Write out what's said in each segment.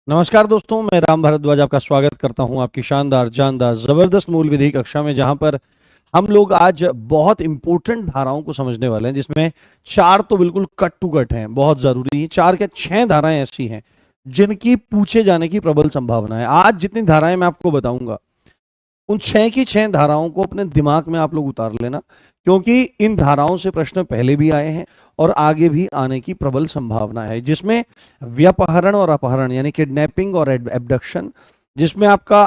नमस्कार दोस्तों, मैं राम भारद्वाज आपका स्वागत करता हूं आपकी शानदार, जानदार, जबरदस्त मूल विधि कक्षा में, जहां पर हम लोग आज बहुत इंपॉर्टेंट धाराओं को समझने वाले हैं, जिसमें 4 तो बिल्कुल कट टू कट हैं, बहुत जरूरी है। 4 क्या 6 धाराएं ऐसी हैं जिनकी पूछे जाने की प्रबल संभावना है। आज जितनी धाराएं मैं आपको बताऊंगा, उन 6 की 6 धाराओं को अपने दिमाग में आप लोग उतार लेना, क्योंकि इन धाराओं से प्रश्न पहले भी आए हैं और आगे भी आने की प्रबल संभावना है, जिसमें व्यपहरण और अपहरण यानी किडनैपिंग और एब्डक्शन, जिसमें आपका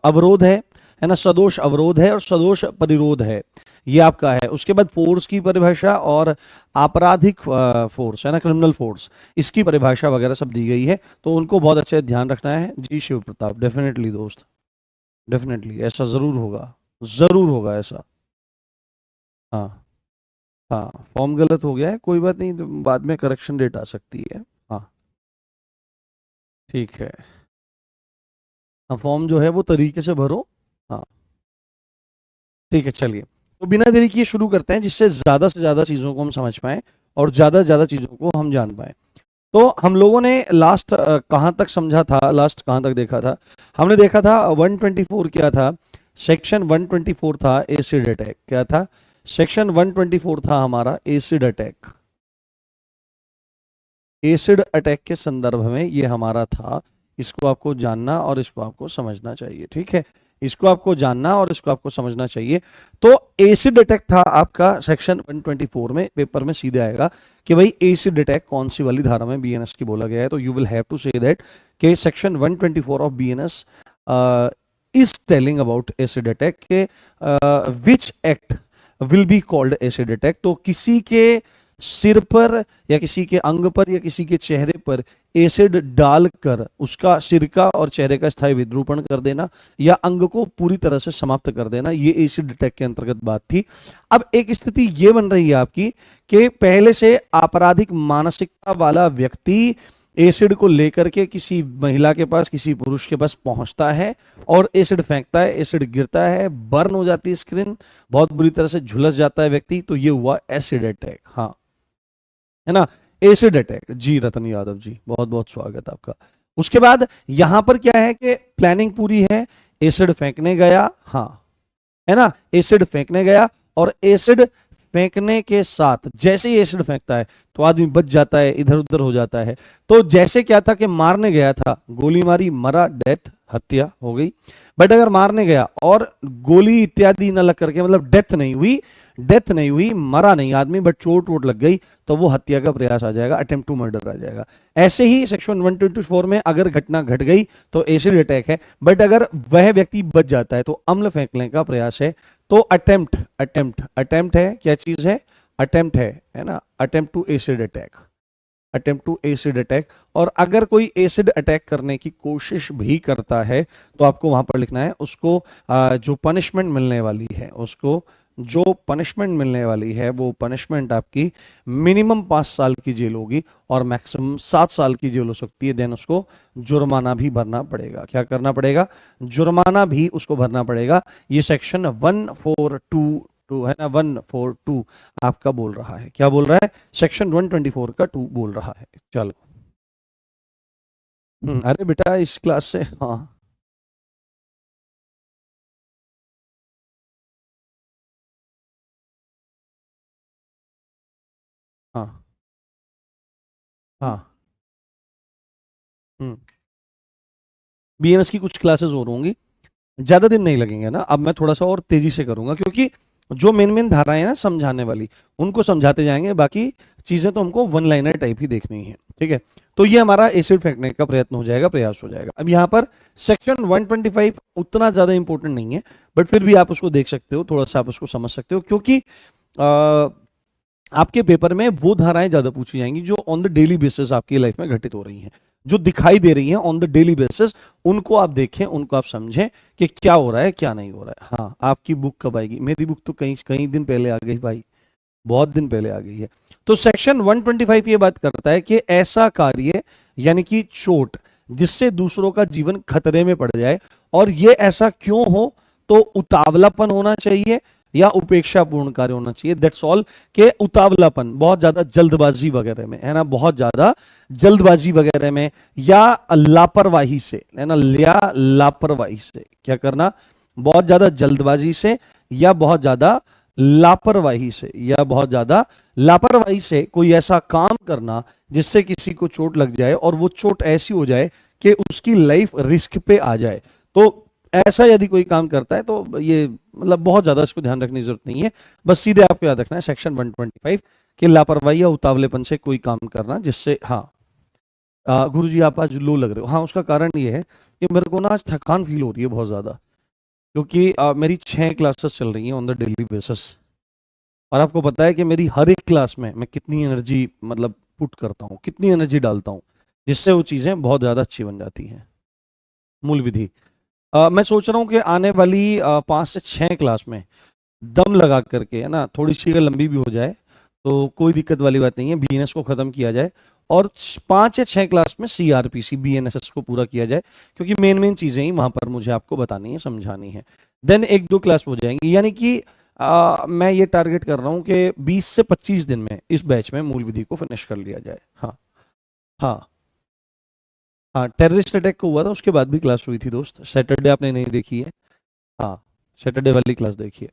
अवरोध है ना, सदोष अवरोध है और सदोष परिरोध है, ये आपका है। उसके बाद फोर्स की परिभाषा और आपराधिक फोर्स है ना, क्रिमिनल फोर्स, इसकी परिभाषा वगैरह सब दी गई है, तो उनको बहुत अच्छे ध्यान रखना है। जी शिव प्रताप, डेफिनेटली दोस्त, डेफिनेटली ऐसा जरूर होगा ऐसा। हाँ हाँ, फॉर्म गलत हो गया है, कोई बात नहीं, तो बाद में करेक्शन डेट आ सकती है। हाँ ठीक है। हाँ, फॉर्म जो है वो तरीके से भरो। हाँ ठीक है, चलिए, तो बिना देरी किए शुरू करते हैं, जिससे ज्यादा से ज्यादा चीजों को हम समझ पाए और ज्यादा से ज्यादा चीजों को हम जान पाए। तो हम लोगों ने लास्ट कहाँ तक समझा था, लास्ट कहाँ तक देखा था? हमने देखा था 124 क्या था, सेक्शन 124 था एसिड अटैक। क्या था? सेक्शन 124 था हमारा एसिड अटैक। एसिड अटैक के संदर्भ में ये हमारा था, इसको आपको जानना और इसको आपको समझना चाहिए, ठीक है? इसको आपको जानना और इसको आपको समझना चाहिए। तो एसिड अटैक था आपका सेक्शन 124 में, पेपर में सीधे आएगा कि भाई एसिड अटैक कौन सी वाली धारा में बीएनएस की बोला गया है। तो you will have to say that कि section 124 of BNS is telling about acid attack के which act will be called acid attack. तो किसी के सिर पर या किसी के अंग पर या किसी के चेहरे पर एसिड डालकर उसका सिर का और चेहरे का स्थायी विद्रूपण कर देना या अंग को पूरी तरह से समाप्त कर देना, ये एसिड अटैक के अंतर्गत बात थी। अब एक स्थिति ये बन रही है आपकी कि पहले से आपराधिक मानसिकता वाला व्यक्ति एसिड को लेकर के किसी महिला के पास, किसी पुरुष के पास पहुंचता है और एसिड फेंकता है, एसिड गिरता है, बर्न हो जाती है स्क्रीन, बहुत बुरी तरह से झुलस जाता है व्यक्ति, तो ये हुआ एसिड अटैक। हाँ, है ना, एसिड अटैक। जी रतन यादव जी, बहुत बहुत स्वागत आपका। उसके बाद यहां पर क्या है कि प्लानिंग पूरी है, एसिड फेंकने गया, हाँ, है ना, एसिड फेंकने गया और एसिड फेंकने के साथ जैसे ही एसिड फेंकता है तो आदमी बच जाता है, इधर उधर हो जाता है। तो जैसे क्या था कि मारने गया था, गोली मारी, मरा, डेथ, हत्या हो गई। बट अगर मारने गया और गोली इत्यादि न लग करके, मतलब डेथ नहीं हुई, मरा नहीं आदमी, बट चोट वोट लग गई, तो वो हत्या का प्रयास आ जाएगा, अटेम्प्ट टू मर्डर आ जाएगा। ऐसे ही सेक्शन 124 में अगर घटना घट गई तो एसिड अटैक है, बट अगर वह व्यक्ति बच जाता है तो अम्ल फेंकने का प्रयास है, तो अटेम्प्ट है, क्या चीज है? अटेम्प्ट है ना, attempt to acid attack, attempt to acid attack. और अगर कोई एसिड अटैक करने की कोशिश भी करता है तो आपको वहां पर लिखना है उसको जो पनिशमेंट मिलने वाली है, उसको जो पनिशमेंट मिलने वाली है वो पनिशमेंट आपकी मिनिमम 5 साल की जेल होगी और मैक्सिमम 7 साल की जेल हो सकती है। देन उसको जुर्माना भी भरना पड़ेगा। क्या करना पड़ेगा? जुर्माना भी उसको भरना पड़ेगा। ये सेक्शन 142 है ना, 142 आपका बोल रहा है। क्या बोल रहा है? सेक्शन 124 का 2 बोल रहा है। चलो, अरे बेटा इस क्लास से, हाँ हाँ हाँ, बीएमएस की कुछ क्लासेस और होंगी, ज्यादा दिन नहीं लगेंगे ना। अब मैं थोड़ा सा और तेजी से करूंगा, क्योंकि जो मेन मेन धाराएं हैं ना समझाने वाली, उनको समझाते जाएंगे, बाकी चीजें तो हमको वन लाइनर टाइप ही देखनी है, ठीक है। तो ये हमारा एसिड फेंकने का प्रयत्न हो जाएगा, प्रयास हो जाएगा। अब यहाँ पर सेक्शन 125 उतना ज्यादा इंपॉर्टेंट नहीं है, बट फिर भी आप उसको देख सकते हो, थोड़ा सा आप उसको समझ सकते हो, क्योंकि आपके पेपर में वो धाराएं ज्यादा पूछी जाएंगी जो ऑन द डेली बेसिस आपकी लाइफ में घटित हो रही हैं, जो दिखाई दे रही हैं ऑन द डेली बेसिस, उनको आप देखें, उनको आप समझें कि क्या हो रहा है क्या नहीं हो रहा है। हाँ, आपकी बुक कब आएगी? मेरी बुक तो कई कई दिन पहले आ गई भाई, बहुत दिन पहले आ गई है। तो सेक्शन 125 ये बात करता है कि ऐसा कार्य यानी कि चोट जिससे दूसरों का जीवन खतरे में पड़ जाए, और ये ऐसा क्यों हो, तो उतावलापन होना चाहिए या उपेक्षापूर्ण कार्य होना चाहिए, दैट्स ऑल। के उतावलापन, बहुत ज्यादा जल्दबाजी वगैरह में, है ना, बहुत ज्यादा जल्दबाजी वगैरह में, या लापरवाही से, है ना, या लापरवाही से क्या करना, बहुत ज्यादा जल्दबाजी से या बहुत ज्यादा लापरवाही से, या बहुत ज्यादा लापरवाही से कोई ऐसा काम करना जिससे किसी को चोट लग जाए और वो चोट ऐसी हो जाए कि उसकी लाइफ रिस्क पे आ जाए। तो ऐसा यदि कोई काम करता है तो ये मतलब बहुत ज्यादा इसको ध्यान रखने की जरूरत नहीं है, बस सीधे आपको याद रखना है सेक्शन 125 कि लापरवाही या उतावलेपन से कोई काम करना जिससे, हाँ गुरुजी आप आज लो लग रहे हो। हाँ, उसका कारण ये है कि मेरे को ना आज थकान फील हो रही है बहुत ज्यादा, क्योंकि मेरी 6 क्लासेस चल रही हैं ऑन द डेली बेसिस, और आपको पता है कि मेरी हर एक क्लास में मैं कितनी एनर्जी मतलब पुट करता हूँ, कितनी एनर्जी डालता हूँ, जिससे वो चीजें बहुत ज्यादा अच्छी बन जाती हैं। मूल विधि मैं सोच रहा हूँ कि आने वाली 5 से 6 क्लास में दम लगा करके, है ना, थोड़ी सी अगर लंबी भी हो जाए तो कोई दिक्कत वाली बात नहीं है, बीएनएस को खत्म किया जाए और 5 या 6 क्लास में सीआरपीसी बीएनएसएस को पूरा किया जाए, क्योंकि मेन मेन चीजें ही वहां पर मुझे आपको बतानी है, समझानी है। देन 1-2 क्लास हो जाएंगी, यानी कि मैं ये टारगेट कर रहा हूँ कि 20 से 25 दिन में इस बैच में मूल विधि को फिनिश कर लिया जाए। हाँ हाँ हाँ, टेररिस्ट अटैक को हुआ था उसके बाद भी क्लास हुई थी दोस्त, सैटरडे आपने नहीं देखी है? हाँ, सैटरडे वाली क्लास देखिए,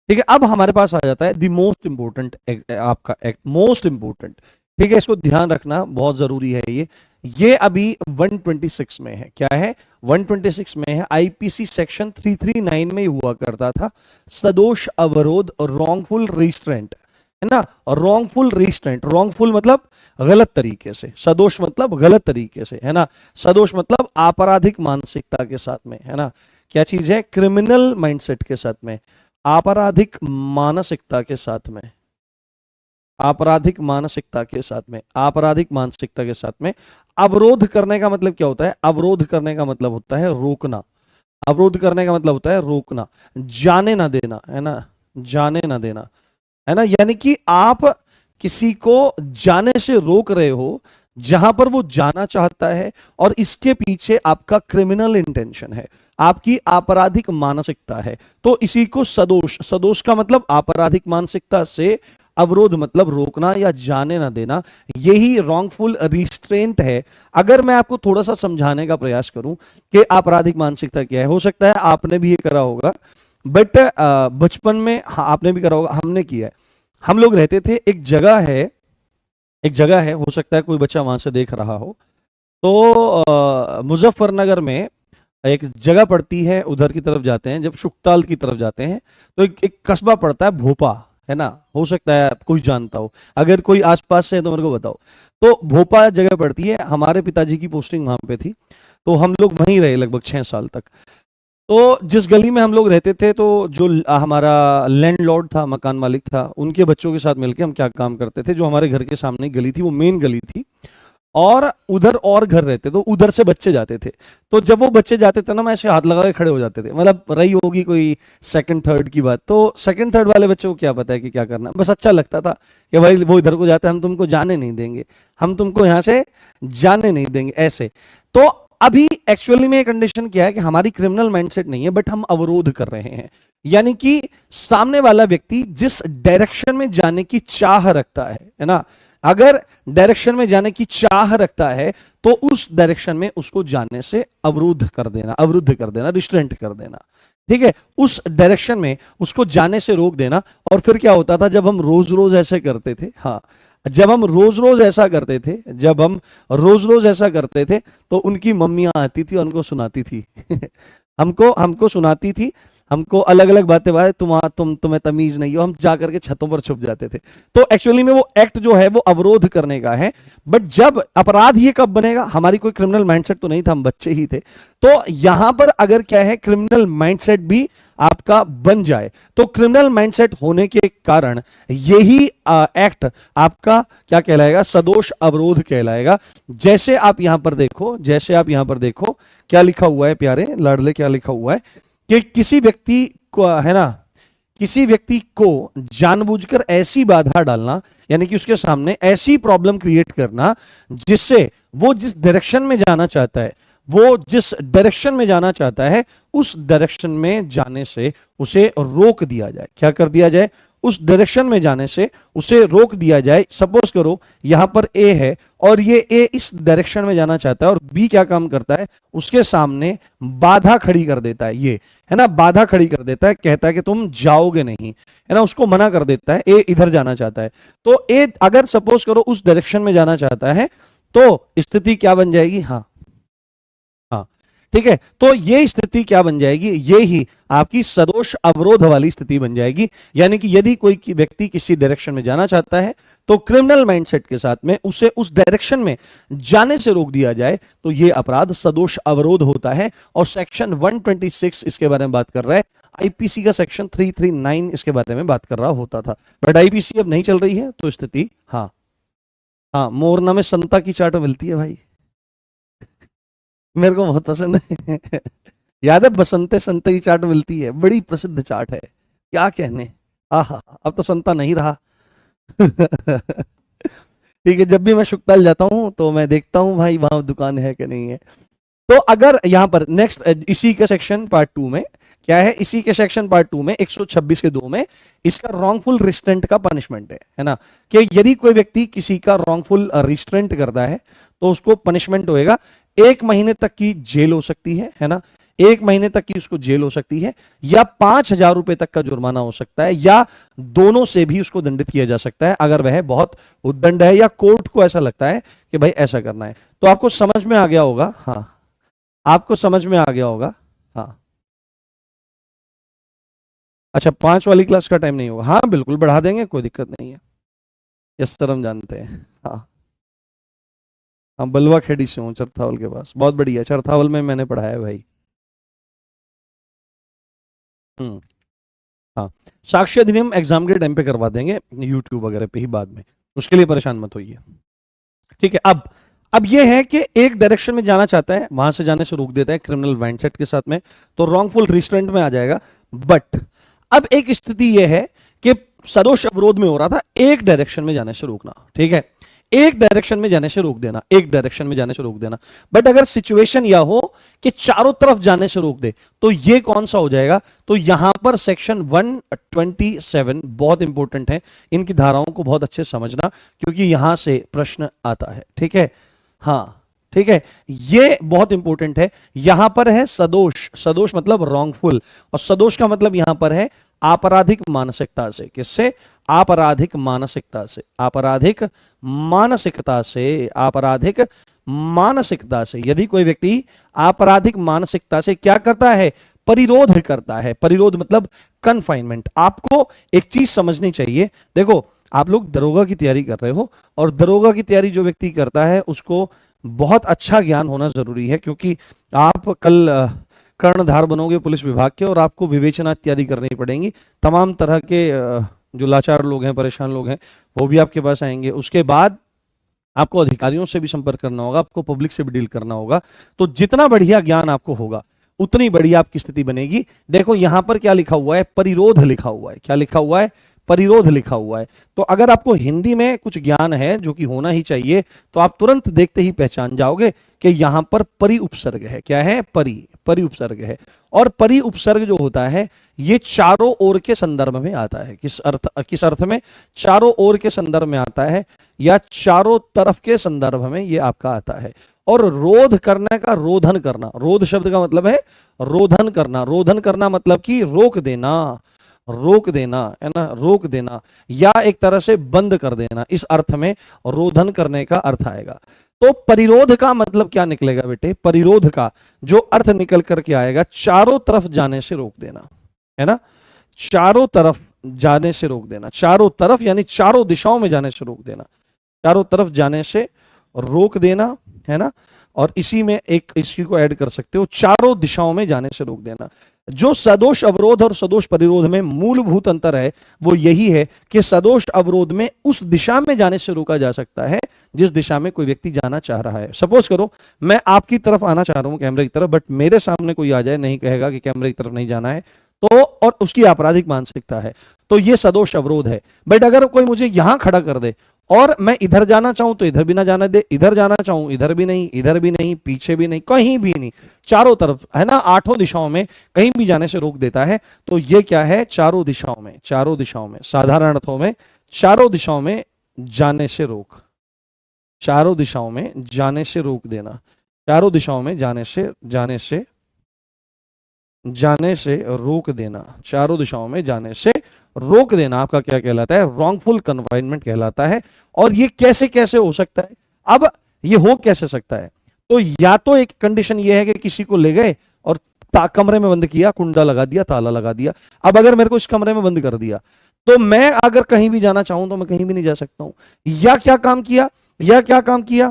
ठीक है। अब हमारे पास आ जाता है द मोस्ट इंपोर्टेंट, आपका एक्ट मोस्ट इंपोर्टेंट, ठीक है, इसको ध्यान रखना बहुत जरूरी है। ये अभी 126 में है, क्या है 126 में है, आईपीसी सेक्शन 339 में हुआ करता था, सदोष अवरोध, रॉन्गफुल रिस्ट्रेंट, है ना, रॉन्गफुल रिस्ट्रेंट, रॉन्गफुल मतलब गलत तरीके से, सदोष मतलब गलत तरीके से, है ना, सदोष मतलब आपराधिक मानसिकता के साथ में, है ना, क्या चीज है, क्रिमिनल माइंडसेट के साथ में, आपराधिक मानसिकता के साथ में, आपराधिक मानसिकता के साथ में, आपराधिक मानसिकता के साथ में अवरोध करने का मतलब क्या होता है, अवरोध करने का मतलब होता है रोकना, अवरोध करने का मतलब होता है रोकना, जाने ना देना, है ना, जाने ना देना, है ना, यानी कि आप किसी को जाने से रोक रहे हो जहां पर वो जाना चाहता है, और इसके पीछे आपका क्रिमिनल इंटेंशन है, आपकी आपराधिक मानसिकता है, तो इसी को सदोष, सदोष का मतलब आपराधिक मानसिकता से, अवरोध मतलब रोकना या जाने ना देना, यही रॉन्गफुल रिस्ट्रेंट है। अगर मैं आपको थोड़ा सा समझाने का प्रयास करूं कि आपराधिक मानसिकता क्या है, हो सकता है आपने भी ये करा होगा, बट बचपन में, हाँ आपने भी करा होगा, हमने किया है। हम लोग रहते थे, एक जगह है, एक जगह है, हो सकता है कोई बच्चा वहां से देख रहा हो, तो मुजफ्फरनगर में एक जगह पड़ती है, उधर की तरफ जाते हैं, जब शुक्ताल की तरफ जाते हैं तो एक कस्बा पड़ता है भोपा, है ना, हो सकता है कोई जानता हो, अगर कोई आसपास से है तो मेरे को बताओ। तो भोपा जगह पड़ती है, हमारे पिताजी की पोस्टिंग वहां पे थी, तो हम लोग वहीं रहे लगभग 6 साल तक। तो जिस गली में हम लोग रहते थे, तो जो हमारा लैंडलॉर्ड था, मकान मालिक था, उनके बच्चों के साथ मिलकर हम क्या काम करते थे, जो हमारे घर के सामने गली थी वो मेन गली थी, और उधर और घर रहते, तो उधर से बच्चे जाते थे, तो जब वो बच्चे जाते थे ना, मैं ऐसे हाथ लगा के खड़े हो जाते थे, मतलब रही होगी कोई सेकंड थर्ड की बात, तो सेकंड थर्ड वाले बच्चों को क्या पता है कि क्या करना, बस अच्छा लगता था कि भाई वो इधर को जाते हैं, हम तुमको जाने नहीं देंगे, हम तुमको यहाँ से जाने नहीं देंगे, ऐसे। तो अभी एक्चुअली में कंडीशन क्या है कि हमारी क्रिमिनल माइंडसेट नहीं है, बट हम अवरोध कर रहे हैं, यानी कि सामने वाला व्यक्ति जिस डायरेक्शन में जाने की चाह रखता है ना, अगर डायरेक्शन में जाने की चाह रखता है तो उस डायरेक्शन में उसको जाने से अवरुद्ध कर देना, अवरुद्ध कर देना, रिस्ट्रेंट कर देना, ठीक है, उस डायरेक्शन में उसको जाने से रोक देना। और फिर क्या होता था, जब हम रोज रोज ऐसे करते थे, हाँ जब हम रोज रोज ऐसा करते थे, जब हम रोज रोज ऐसा करते थे, तो उनकी मम्मियां आती थी, उनको सुनाती थी हमको सुनाती थी हमको अलग अलग बातें भाई, तुम्हें तमीज नहीं हो, हम जा करके छतों पर छुप जाते थे। तो एक्चुअली में वो एक्ट जो है वो अवरोध करने का है। बट जब अपराध ये कब बनेगा, हमारी कोई क्रिमिनल माइंडसेट तो नहीं था, हम बच्चे ही थे। तो यहां पर अगर क्या है, क्रिमिनल माइंडसेट भी आपका बन जाए, तो क्रिमिनल माइंडसेट होने के कारण यही एक्ट आपका क्या कहलाएगा, सदोष अवरोध कहलाएगा। जैसे आप यहां पर देखो, जैसे आप यहां पर देखो क्या लिखा हुआ है प्यारे लाडले, क्या लिखा हुआ है कि किसी व्यक्ति को, है ना, किसी व्यक्ति को जानबूझकर ऐसी बाधा डालना, यानी कि उसके सामने ऐसी प्रॉब्लम क्रिएट करना जिससे वो जिस डायरेक्शन में जाना चाहता है, वो जिस डायरेक्शन में जाना चाहता है उस डायरेक्शन में जाने से उसे रोक दिया जाए। क्या कर दिया जाए, उस डायरेक्शन में जाने से उसे रोक दिया जाए। सपोज करो यहां पर ए है और ये ए इस डायरेक्शन में जाना चाहता है और बी क्या काम करता है, उसके सामने बाधा खड़ी कर देता है, ये है ना, बाधा खड़ी कर देता है, कहता है कि तुम जाओगे नहीं, है ना, उसको मना कर देता है। ए इधर जाना चाहता है, तो ए अगर सपोज करो उस डायरेक्शन में जाना चाहता है तो स्थिति क्या बन जाएगी, हाँ हाँ ठीक है, तो ये स्थिति क्या बन जाएगी, ये ही आपकी सदोष अवरोध वाली स्थिति बन जाएगी। यानी कि यदि कोई व्यक्ति किसी डायरेक्शन में जाना चाहता है तो क्रिमिनल माइंडसेट के साथ में उसे उस डायरेक्शन में जाने से रोक दिया जाए, तो ये अपराध सदोष अवरोध होता है। और सेक्शन 126 इसके बारे में बात कर रहा है, आईपीसी का सेक्शन 339 इसके बारे में बात कर रहा होता था, बट आईपीसी अब नहीं चल रही है, तो स्थिति हाँ हाँ, मोरना में संता की चाट मिलती है भाई, मेरे को बहुत पसंद है। याद है, बसंते संते की चाट मिलती है, बड़ी प्रसिद्ध चाट है, क्या कहने, आहा, अब तो संता नहीं रहा। ठीक है, जब भी मैं शुक्ताल जाता हूं तो मैं देखता हूं भाई वहां दुकान है कि नहीं है। तो अगर यहां पर नेक्स्ट इसी के सेक्शन पार्ट 2 में क्या है, इसी के सेक्शन पार्ट 2 में 126 के 2 में इसका रॉन्गफुल रिस्ट्रेंट का पनिशमेंट है ना, कि यदि कोई व्यक्ति किसी का रॉन्गफुल रिस्ट्रेंट करता है तो उसको पनिशमेंट होएगा 1 महीने तक की जेल हो सकती है ना, 1 महीने तक की उसको जेल हो सकती है, या 5,000 रुपए तक का जुर्माना हो सकता है, या दोनों से भी उसको दंडित किया जा सकता है अगर वह बहुत उद्दंड है या कोर्ट को ऐसा लगता है कि भाई ऐसा करना है। तो आपको समझ में आ गया होगा, हाँ आपको समझ में आ गया होगा, हाँ अच्छा 5 वाली क्लास का टाइम नहीं होगा, हाँ बिल्कुल बढ़ा देंगे, कोई दिक्कत नहीं है, इस तरह हम जानते हैं। हाँ हम बलवा खेड़ी से हूँ, चरथावल के पास, बहुत बढ़िया, चरथावल में मैंने पढ़ाया है भाई। हाँ साक्ष्य अधिनियम एग्जाम के टाइम पे करवा देंगे, यूट्यूब वगैरह पे ही बाद में, उसके लिए परेशान मत होइए। ठीक है, अब ये है कि एक डायरेक्शन में जाना चाहता है, वहां से जाने से रोक देता है क्रिमिनल माइंडसेट के साथ में, तो रॉन्गफुल रिस्ट्रेंट में आ जाएगा। बट अब एक स्थिति यह है कि सदोष अवरोध में हो रहा था एक डायरेक्शन में जाने से रोकना, ठीक है, एक डायरेक्शन में जाने से रोक देना, एक डायरेक्शन में जाने से रोक देना। बट अगर सिचुएशन यह हो कि चारों तरफ जाने से रोक दे, तो ये कौन सा हो जाएगा, तो यहां पर सेक्शन 127 बहुत इंपॉर्टेंट है, इनकी धाराओं को बहुत अच्छे से समझना क्योंकि यहां से प्रश्न आता है। ठीक है, हाँ ठीक है, ये बहुत इंपॉर्टेंट है। यहां पर है सदोष, सदोष मतलब रॉन्गफुल, और सदोष का मतलब यहां पर है आपराधिक मानसिकता से, किससे, आपराधिक मानसिकता से, आपराधिक मानसिकता से, आपराधिक मानसिकता से। यदि कोई व्यक्ति आपराधिक मानसिकता से क्या करता है, परिरोध करता है, परिरोध मतलब कन्फाइनमेंट। आपको एक चीज समझनी चाहिए, देखो आप लोग दरोगा की तैयारी कर रहे हो, और दरोगा की तैयारी जो व्यक्ति करता है उसको बहुत अच्छा ज्ञान होना जरूरी है, क्योंकि आप कल कर्णधार बनोगे पुलिस विभाग के, और आपको विवेचना इत्यादि करनी पड़ेंगी। तमाम तरह के जो लाचार लोग हैं, परेशान लोग हैं, वो भी आपके पास आएंगे। उसके बाद आपको अधिकारियों से भी संपर्क करना होगा, आपको पब्लिक से भी डील करना होगा। तो जितना बढ़िया ज्ञान आपको होगा उतनी बढ़िया आपकी स्थिति बनेगी। देखो यहां पर क्या लिखा हुआ है, परिरोध लिखा हुआ है, क्या लिखा हुआ है, परिरोध लिखा हुआ है। तो अगर आपको हिंदी में कुछ ज्ञान है, जो कि होना ही चाहिए, तो आप तुरंत देखते ही पहचान जाओगे कि यहां पर परि उपसर्ग है। क्या है, परि उपसर्ग है। और परि उपसर्ग जो होता है ये चारों ओर के संदर्भ में आता है। किस अर्थ में, चारों ओर के संदर्भ में आता है, या चारों तरफ के संदर्भ में ये आपका आता है। और रोध करने का, रोधन करना, रोध शब्द का मतलब है रोधन करना, रोधन करना मतलब कि रोक देना, रोक देना, है ना, रोक देना, या एक तरह से बंद कर देना, इस अर्थ में रोधन करने का अर्थ आएगा। तो परिरोध का मतलब क्या निकलेगा बेटे, परिरोध का जो अर्थ निकल करके आएगा, चारों तरफ जाने से रोक देना। है ना, चारों तरफ जाने से रोक देना, चारों तरफ यानी चारों दिशाओं में जाने से रोक देना, चारों तरफ जाने से रोक देना, है ना। और इसी में एक इसकी को ऐड कर सकते हो, चारों दिशाओं में जाने से रोक देना। जो सदोष अवरोध और सदोष परिरोध में मूलभूत अंतर है वो यही है कि सदोष अवरोध में उस दिशा में जाने से रोका जा सकता है जिस दिशा में कोई व्यक्ति जाना चाह रहा है। सपोज करो मैं आपकी तरफ आना चाह रहा हूं कैमरे की तरफ, बट मेरे सामने कोई आ जाए, नहीं कहेगा कि कैमरे की तरफ नहीं जाना है, तो और उसकी आपराधिक मानसिकता है, तो ये सदोष अवरोध है। बट अगर कोई मुझे यहां खड़ा कर दे और मैं इधर जाना चाहूं तो इधर भी ना जाना दे, इधर जाना चाहूं इधर भी नहीं, पीछे भी नहीं, कहीं भी नहीं, चारों तरफ, है ना, आठों दिशाओं में कहीं भी जाने से रोक देता है, तो ये क्या है, चारों दिशाओं में, चारों दिशाओं में, साधारण अर्थों में चारों दिशाओं में जाने से रोक, चारों दिशाओं में जाने से रोक देना, चारों दिशाओं में जाने से रोक देना, चारों दिशाओं में जाने से रोक देना आपका क्या कहलाता है, रॉन्गफुल कन्फाइनमेंट कहलाता है। और ये कैसे कैसे हो सकता है, अब ये हो कैसे सकता है, तो या तो एक कंडीशन ये है कि किसी को ले गए और कमरे में बंद किया, कुंडा लगा दिया, ताला लगा दिया। अब अगर मेरे को इस कमरे में बंद कर दिया तो मैं अगर कहीं भी जाना चाहूं तो मैं कहीं भी नहीं जा सकता हूं। या क्या काम किया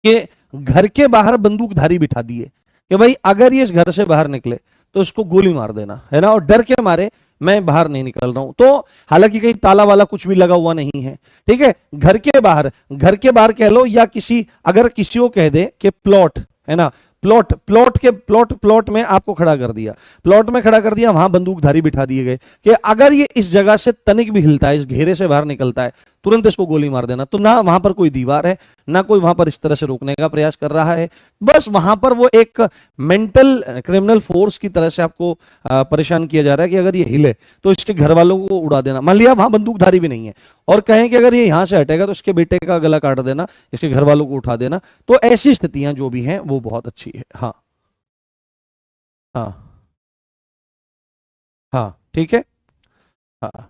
कि घर के बाहर बंदूकधारी बिठा दिए कि भाई अगर ये इस घर से बाहर निकले तो इसको गोली मार देना, है ना, और डर के मारे मैं बाहर नहीं निकल रहा हूं। तो हालांकि कहीं ताला वाला कुछ भी लगा हुआ नहीं है, ठीक है, घर के बाहर कह लो, या किसी अगर किसी को कह दे कि प्लॉट, है ना, प्लॉट में आपको खड़ा कर दिया, प्लॉट में खड़ा कर दिया, वहां बंदूकधारी बिठा दिए गए कि अगर ये इस जगह से तनिक भी हिलता है, इस घेरे से बाहर निकलता है, तुरंत इसको गोली मार देना। तो ना वहां पर कोई दीवार है, ना कोई वहां पर इस तरह से रोकने का प्रयास कर रहा है, बस वहां पर वो एक मेंटल क्रिमिनल फोर्स की तरह से आपको परेशान किया जा रहा है कि अगर ये हिले तो इसके घर वालों को उड़ा देना। मान लिया वहां बंदूकधारी भी नहीं है और कहें कि अगर ये यहां से हटेगा तो इसके बेटे का गला काट देना, इसके घर वालों को उठा देना। तो ऐसी स्थितियां जो भी हैं वो बहुत अच्छी है। हाँ हाँ हाँ, ठीक है, हाँ,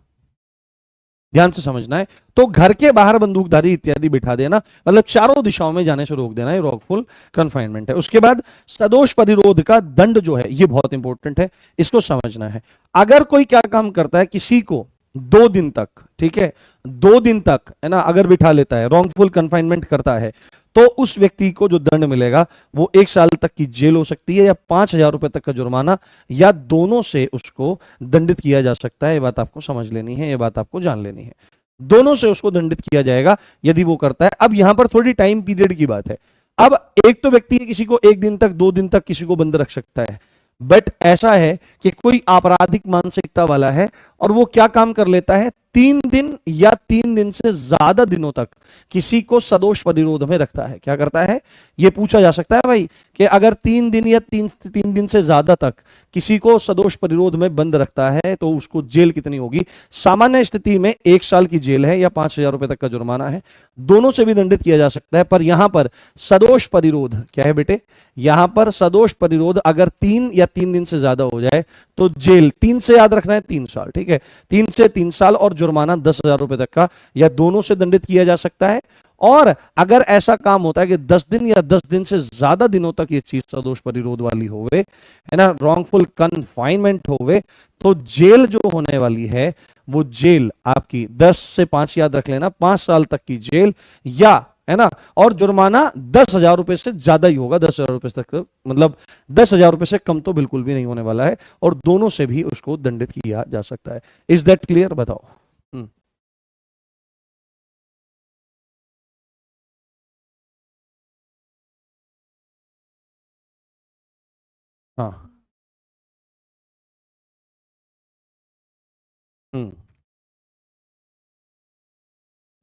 ध्यान से समझना है। तो घर के बाहर बंदूकधारी इत्यादि बिठा देना, मतलब चारों दिशाओं में जाने से रोक देना, ये रॉकफुल कन्फाइनमेंट है। उसके बाद सदोष परिरोध का दंड जो है ये बहुत इंपॉर्टेंट है, इसको समझना है। अगर कोई क्या काम करता है, किसी को 2 दिन तक, ठीक है, 2 दिन तक, है ना, अगर बिठा लेता है, रॉन्गफुल कन्फाइनमेंट करता है, तो उस व्यक्ति को जो दंड मिलेगा वो 1 साल तक की जेल हो सकती है, या 5,000 रुपए तक का जुर्माना, या दोनों से उसको दंडित किया जा सकता है। ये बात आपको समझ लेनी है, ये बात आपको जान लेनी है, दोनों से उसको दंडित किया जाएगा यदि वो करता है। अब यहां पर थोड़ी टाइम पीरियड की बात है। अब एक तो व्यक्ति किसी को 1 दिन तक, 2 दिन तक किसी को बंद रख सकता है, बट ऐसा है कि कोई आपराधिक मानसिकता वाला है और वो क्या काम कर लेता है, 3 दिन या 3 दिन से ज्यादा दिनों तक किसी को सदोष परिरोध में रखता है। क्या करता है, ये पूछा जा सकता है भाई कि अगर 3 दिन या 3 दिन से ज्यादा तक किसी को सदोष परिरोध में बंद रखता है तो उसको जेल कितनी होगी। सामान्य स्थिति में 1 साल की जेल है या 5,000 रुपए तक का जुर्माना है, दोनों से भी दंडित किया जा सकता है। पर यहां पर सदोष परिरोध क्या है बेटे, यहां पर सदोष परिरोध अगर 3 या 3 दिन से ज्यादा हो जाए तो जेल, 3 से याद रखना है 3 साल, ठीक है, 3 से 3 साल और जुर्माना 10,000 रुपए तक का, या दोनों से दंडित किया जा सकता है। और अगर ऐसा काम होता है कि 10 दिन या 10 दिन से ज्यादा दिनों तक ये चीज सदोष परिरोध वाली होवे, है ना, रॉन्गफुल कन्फाइनमेंट होवे, तो जेल जो होने वाली है वो जेल आपकी 10 से 5, याद रख लेना, 5 साल तक की जेल, या, है ना, और जुर्माना 10,000 रुपए से ज्यादा ही होगा, 10,000 रुपए तक, मतलब 10,000 रुपए से कम तो बिल्कुल भी नहीं होने वाला है, और दोनों से भी उसको दंडित किया जा सकता है। इज दैट क्लियर, बताओ। हाँ, हम्म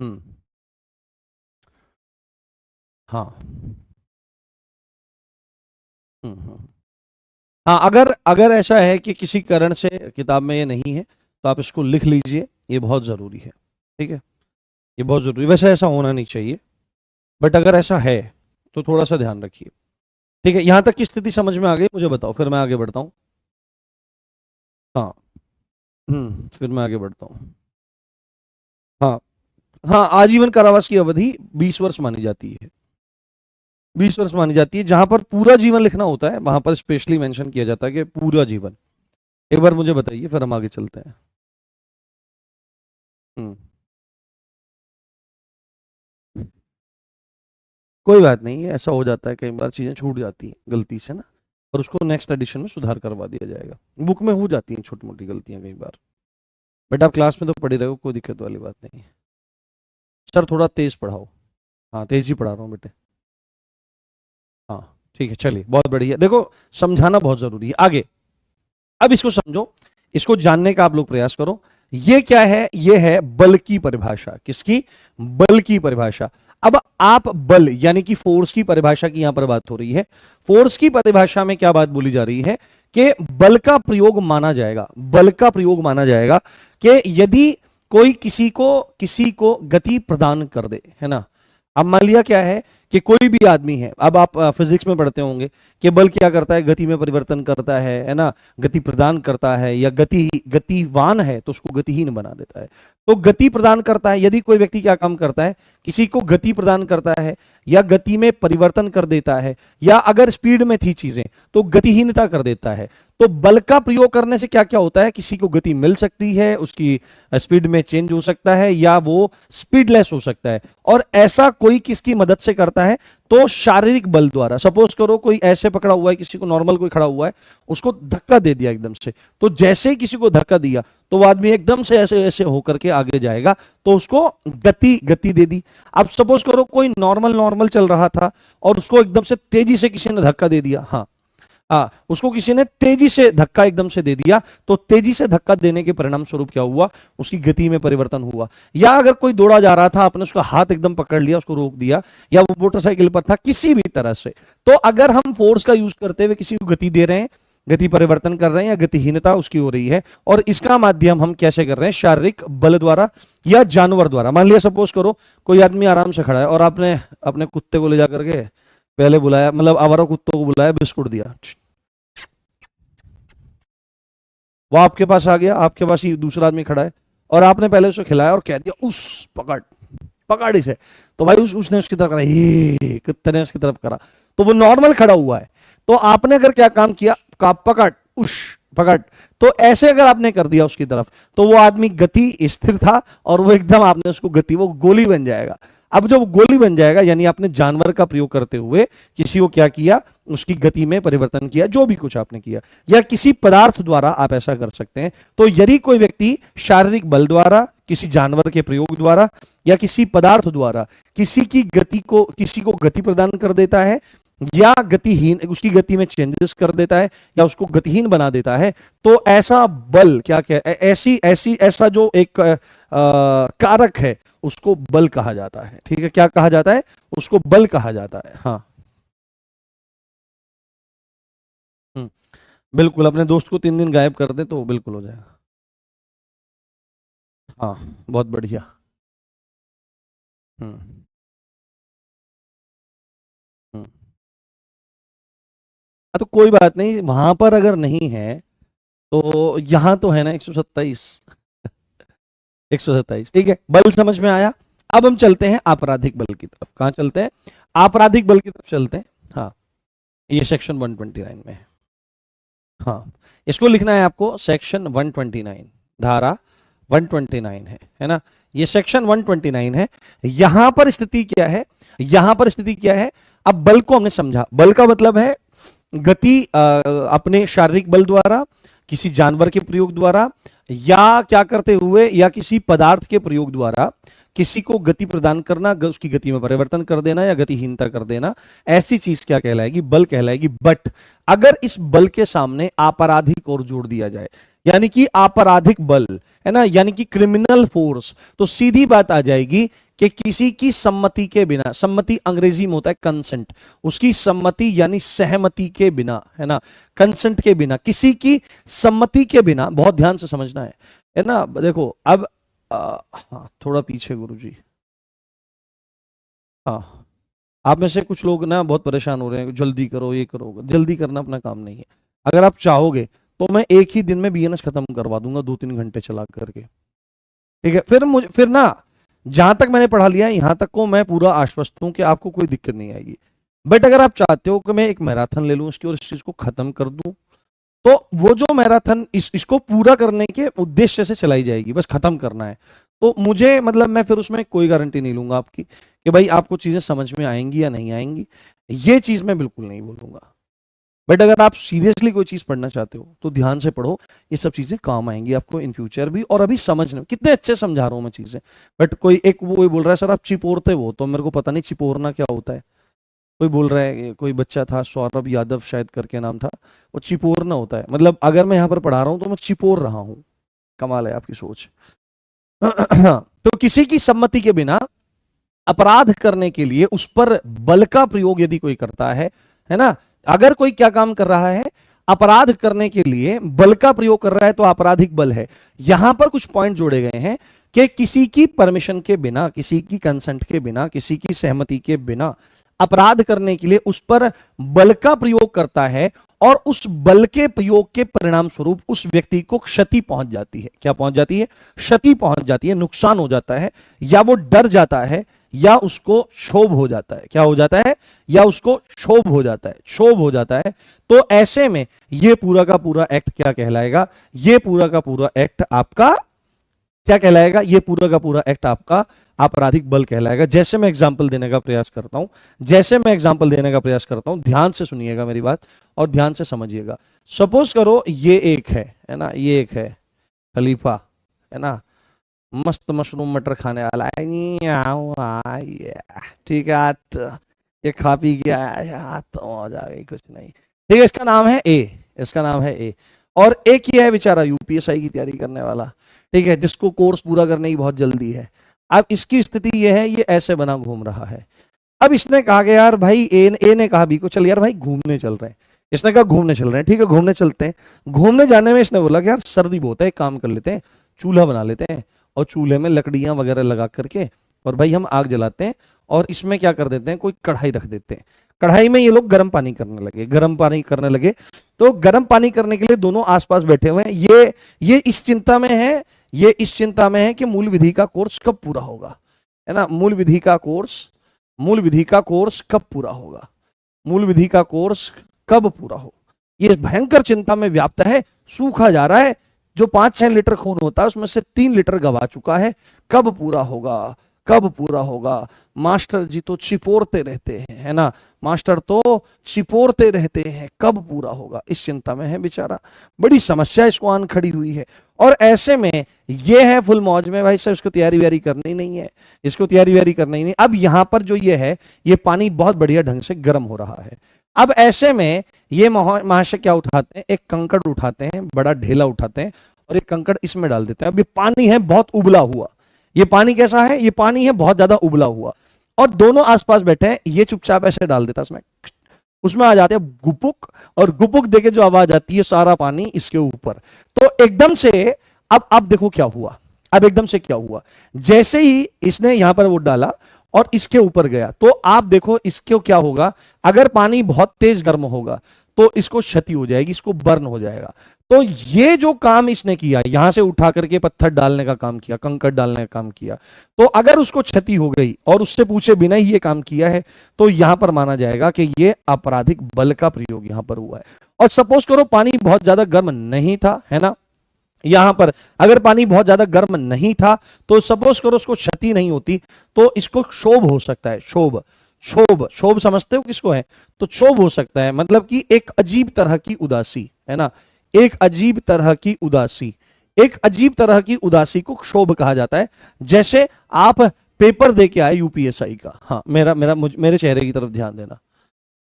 हम्म, हाँ, हम्म, हाँ, अगर अगर ऐसा है कि किसी कारण से किताब में ये नहीं है तो आप इसको लिख लीजिए, ये बहुत जरूरी है, ठीक है, ये बहुत जरूरी, वैसे ऐसा होना नहीं चाहिए, बट अगर ऐसा है तो थोड़ा सा ध्यान रखिए, ठीक है। यहां तक की स्थिति समझ में आ गई, मुझे बताओ, फिर मैं आगे बढ़ता हूँ। हाँ, फिर मैं आगे बढ़ता हूँ। हाँ हाँ, आजीवन कारावास की अवधि 20 वर्ष मानी जाती है, 20 वर्ष मानी जाती है। जहां पर पूरा जीवन लिखना होता है वहां पर स्पेशली मेंशन किया जाता है कि पूरा जीवन, एक बार मुझे बताइए, फिर हम आगे चलते हैं। हम्म। कोई बात नहीं है, ऐसा हो जाता है, कई बार चीजें छूट जाती हैं गलती से ना, और उसको नेक्स्ट एडिशन में सुधार करवा दिया जाएगा। बुक में हो जाती हैं छोटी मोटी गलतियां कई बार, बट आप क्लास में तो पढ़ी रहे हो, कोई दिक्कत वाली बात नहीं है। सर थोड़ा तेज पढ़ाओ। हाँ तेज ही पढ़ा रहा हूँ बेटे। हाँ ठीक है, चलिए बहुत बढ़िया। देखो समझाना बहुत जरूरी है। आगे अब इसको समझो, इसको जानने का आप लोग प्रयास करो। ये क्या है? ये है बल की परिभाषा। किसकी? बल की परिभाषा। अब आप बल यानी कि फोर्स की परिभाषा की यहां पर बात हो रही है। फोर्स की परिभाषा में क्या बात बोली जा रही है कि बल का प्रयोग माना जाएगा, बल का प्रयोग माना जाएगा कि यदि कोई किसी को गति प्रदान कर दे, है ना। अब मान लिया क्या है कि कोई भी आदमी है, अब आप फिजिक्स में पढ़ते होंगे कि बल क्या करता है, गति में परिवर्तन करता है ना, गति प्रदान करता है, या गतिवान है तो उसको गतिहीन बना देता है। तो गति प्रदान करता है, यदि कोई व्यक्ति क्या काम करता है, किसी को गति प्रदान करता है या गति में परिवर्तन कर देता है, या अगर स्पीड में थी चीजें तो गतिहीनता कर देता है। तो बल का प्रयोग करने से क्या क्या होता है, किसी को गति मिल सकती है, उसकी स्पीड में चेंज हो सकता है, या वो स्पीडलेस हो सकता है। और ऐसा कोई किसकी मदद से करता है? तो शारीरिक बल द्वारा। सपोज करो कोई ऐसे पकड़ा हुआ है, किसी को नॉर्मल कोई खड़ा हुआ है, उसको धक्का दे दिया एकदम से, तो जैसे ही किसी को धक्का दिया तो वो आदमी एकदम से ऐसे ऐसे होकर के आगे जाएगा, तो उसको गति दे दी। अब सपोज करो कोई नॉर्मल नॉर्मल चल रहा था और उसको एकदम से तेजी से किसी ने धक्का दे दिया, हाँ उसको किसी ने तेजी से धक्का एकदम से दे दिया, तो तेजी से धक्का देने के परिणाम स्वरूप क्या हुआ, उसकी गति में परिवर्तन हुआ। या अगर कोई दौड़ा जा रहा था, आपने उसका हाथ एकदम पकड़ लिया, उसको रोक दिया, या वो मोटरसाइकिल पर था, किसी भी तरह से, तो अगर हम फोर्स का यूज करते हुए किसी को गति दे रहे हैं, गति परिवर्तन कर रहे हैं, या गतिहीनता उसकी हो रही है, और इसका माध्यम हम कैसे कर रहे हैं? शारीरिक बल द्वारा या जानवर द्वारा। मान लिया सपोज करो कोई आदमी आराम से खड़ा है और आपने अपने कुत्ते को ले जाकर के पहले बुलाया, मतलब आवारा कुत्तों को बुलाया, बिस्कुट दिया, वो आपके पास आ गया, आपके पास ही दूसरा आदमी खड़ा है, और आपने पहले उसे खिलाया और कह दिया उस पकड़ पकड़ इसे, तो भाई उसने उसकी तरफ करा, ये कुत्ते ने उसकी तरफ करा, तो वो नॉर्मल खड़ा हुआ है। तो आपने अगर क्या काम किया, का पकड़ उस पकड़, तो ऐसे अगर आपने कर दिया उसकी तरफ, तो वो आदमी गति स्थिर था और वो एकदम आपने उसको गति, वो गोली बन जाएगा। अब जब गोली बन जाएगा यानी आपने जानवर का प्रयोग करते हुए किसी को क्या किया, उसकी गति में परिवर्तन किया, जो भी कुछ आपने किया, या किसी पदार्थ द्वारा आप ऐसा कर सकते हैं। तो यदि कोई व्यक्ति शारीरिक बल द्वारा, किसी जानवर के प्रयोग द्वारा, या किसी पदार्थ द्वारा किसी को गति प्रदान कर देता है, या गतिहीन, उसकी गति में चेंजेस कर देता है, या उसको गतिहीन बना देता है, तो ऐसा बल क्या क्या ऐसा जो एक कारक है उसको बल कहा जाता है। ठीक है, क्या कहा जाता है? उसको बल कहा जाता है। हाँ बिल्कुल, अपने दोस्त को 3 दिन गायब कर दे तो बिल्कुल हो जाएगा। हाँ बहुत बढ़िया। हम्म हम्म। तो कोई बात नहीं, वहां पर अगर नहीं है तो यहां तो है ना 127। 127 ठीक है, बल समझ में आया। अब हम चलते हैं आपराधिक बल की तरफ। कहां चलते हैं? आपराधिक बल की तरफ चलते हैं। हाँ ये सेक्शन 129 में है। हाँ इसको लिखना है आपको, सेक्शन 129, धारा 129 है ना। ये सेक्शन 129 है। यहां पर स्थिति क्या है? यहां पर स्थिति क्या है? अब बल को हमने समझा, बल का मतलब है गति अपने शारीरिक बल द्वारा, किसी जानवर के प्रयोग द्वारा, या क्या करते हुए, या किसी पदार्थ के प्रयोग द्वारा किसी को गति प्रदान करना, उसकी गति में परिवर्तन कर देना, या गतिहीनता कर देना, ऐसी चीज क्या कहलाएगी? बल कहलाएगी। बट अगर इस बल के सामने आपराधिक और जोड़ दिया जाए, यानी कि आपराधिक बल, है ना, यानी कि क्रिमिनल फोर्स, तो सीधी बात आ जाएगी कि किसी की सम्मति के बिना, सम्मति अंग्रेजी में होता है कंसेंट, उसकी सम्मति यानी सहमति के बिना, है ना, कंसेंट के बिना, किसी की सम्मति के बिना, बहुत ध्यान से समझना है ना। देखो अब हाँ थोड़ा पीछे गुरुजी। हाँ आप में से कुछ लोग ना बहुत परेशान हो रहे हैं, जल्दी करो, ये करो, जल्दी करना अपना काम नहीं है। अगर आप चाहोगे तो मैं एक ही दिन में बीएनएस खत्म करवा दूंगा, 2-3 घंटे चला करके। ठीक है, फिर ना, जहां तक मैंने पढ़ा लिया है यहां तक को मैं पूरा आश्वस्त हूं कि आपको कोई दिक्कत नहीं आएगी। बट अगर आप चाहते हो कि मैं एक मैराथन ले लूं इसकी और इस चीज को खत्म कर दूं, तो वो जो मैराथन इसको पूरा करने के उद्देश्य से चलाई जाएगी, बस खत्म करना है। तो मुझे मतलब मैं फिर उसमें कोई गारंटी नहीं लूंगा आपकी कि भाई आपको चीजें समझ में आएंगी या नहीं आएंगी, ये चीज मैं बिल्कुल नहीं बोलूंगा। बट अगर आप सीरियसली कोई चीज पढ़ना चाहते हो तो ध्यान से पढ़ो, ये सब चीजें काम आएंगी आपको इन फ्यूचर भी। और अभी समझने कितने अच्छे समझा रहा हूं मैं चीजें। बट कोई एक वो बोल रहा है सर आप चिपोरते हो, तो मेरे को पता नहीं चिपोरना क्या होता है। कोई बोल रहा है, कोई बच्चा था सौरभ यादव शायद करके नाम था, वो चिपोरना होता है, मतलब अगर मैं यहाँ पर पढ़ा रहा हूँ तो मैं चिपोर रहा हूँ। कमाल है आपकी सोच। तो किसी की सम्मति के बिना अपराध करने के लिए उस पर बल का प्रयोग यदि कोई करता है ना, अगर कोई क्या काम कर रहा है, अपराध करने के लिए बल का प्रयोग कर रहा है तो आपराधिक बल है। यहां पर कुछ पॉइंट जोड़े गए हैं कि किसी की परमिशन के बिना, किसी की कंसेंट के बिना, किसी की सहमति के बिना अपराध करने के लिए उस पर बल का प्रयोग करता है, और उस बल के प्रयोग के परिणाम स्वरूप उस व्यक्ति को क्षति पहुंच जाती है। क्या पहुंच जाती है? क्षति पहुंच जाती है, नुकसान हो जाता है, या वो डर जाता है, या उसको क्षोभ हो जाता है। क्या हो जाता है? या उसको क्षोभ हो जाता है, क्षोभ हो जाता है। तो ऐसे में ये पूरा का पूरा एक्ट क्या कहलाएगा? ये पूरा का पूरा एक्ट आपका क्या कहलाएगा? ये पूरा का पूरा एक्ट आपका आपराधिक बल कहलाएगा। जैसे मैं एग्जांपल देने का प्रयास करता हूं, ध्यान से सुनिएगा मेरी बात और ध्यान से समझिएगा। सपोज करो ये एक है ना, ये एक है खलीफा, है ना, मस्त मशरूम मटर खाने वाला है, ठीक है, ये खा पी गया यार तो मजा आ गई, कुछ नहीं, ठीक है। इसका नाम है ए, इसका नाम है ए। और एक ही है बेचारा यूपीएसआई की तैयारी करने वाला, ठीक है, जिसको कोर्स पूरा करने की बहुत जल्दी है। अब इसकी स्थिति ये है, ये ऐसे बना घूम रहा है। अब इसने कहा कि यार भाई ए ने कहा बी को, चल यार भाई घूमने चल रहे हैं। इसने कहा घूमने चल रहे हैं, ठीक है घूमने चलते हैं। घूमने जाने में इसने बोला कि यार सर्दी बहुत है, एक काम कर लेते हैं, चूल्हा बना लेते हैं, और चूल्हे में लकड़ियां वगैरह लगा करके और भाई हम आग जलाते हैं, और इसमें क्या कर देते हैं, कोई कढ़ाई रख देते हैं। कढ़ाई में ये लोग गर्म पानी करने लगे, गर्म पानी करने लगे। तो गर्म पानी करने के लिए दोनों आसपास बैठे हुए हैं। ये इस चिंता में है, ये इस चिंता में है कि मूल विधि का कोर्स कब पूरा होगा, है ना, मूल विधि का कोर्स कब पूरा होगा, मूल विधि का कोर्स कब पूरा हो, ये भयंकर चिंता में व्याप्त है। सूखा जा रहा है, जो 5-6 लीटर खून होता है उसमें से 3 लीटर गवा चुका है। कब पूरा होगा, कब पूरा होगा? मास्टर जी तो छिपोरते रहते हैं, है ना, मास्टर तो छिपोरते रहते हैं, कब पूरा होगा, इस चिंता में है बेचारा। बड़ी समस्या इसको आन खड़ी हुई है। और ऐसे में ये है फुल मौज में, भाई साहब इसको तैयारी व्यारी करनी नहीं है, इसको तैयारी व्यारी करनी नहीं। अब यहां पर जो ये है, ये पानी बहुत बढ़िया ढंग से गर्म हो रहा है। अब ऐसे में ये महाशय क्या उठाते हैं, एक कंकड़ उठाते हैं, बड़ा ढेला उठाते हैं, और एक कंकड़ इसमें डाल देते हैं। अब ये पानी है बहुत उबला हुआ, ये पानी कैसा है, ये पानी है बहुत ज्यादा उबला हुआ, और दोनों आसपास बैठे हैं। ये चुपचाप ऐसे डाल देता उसमें, उसमें आ जाते हैं गुपुक, और गुपुक देके जो आवाज आती है, सारा पानी इसके ऊपर। तो एकदम से अब देखो क्या हुआ, अब एकदम से क्या हुआ, जैसे ही इसने यहां पर वो डाला और इसके ऊपर गया, तो आप देखो इसको क्या होगा। अगर पानी बहुत तेज गर्म होगा तो इसको क्षति हो जाएगी, इसको बर्न हो जाएगा। तो ये जो काम इसने किया, यहां से उठा करके पत्थर डालने का काम किया, कंकड़ डालने का काम किया, तो अगर उसको क्षति हो गई और उससे पूछे बिना ही ये काम किया है, तो यहां पर माना जाएगा कि ये आपराधिक बल का प्रयोग यहां पर हुआ है। और सपोज करो पानी बहुत ज्यादा गर्म नहीं था, है ना, यहां पर अगर पानी बहुत ज्यादा गर्म नहीं था, तो सपोज करो उसको क्षति नहीं होती, तो इसको क्षोभ हो सकता है। क्षोभ, क्षोभ, क्षोभ समझते हो किसको है? तो क्षोभ हो सकता है, मतलब कि एक अजीब तरह की उदासी, है ना, एक अजीब तरह की उदासी, एक अजीब तरह की उदासी को क्षोभ कहा जाता है। जैसे आप पेपर दे के आए यूपीएसआई का, हाँ मेरे चेहरे की तरफ ध्यान देना,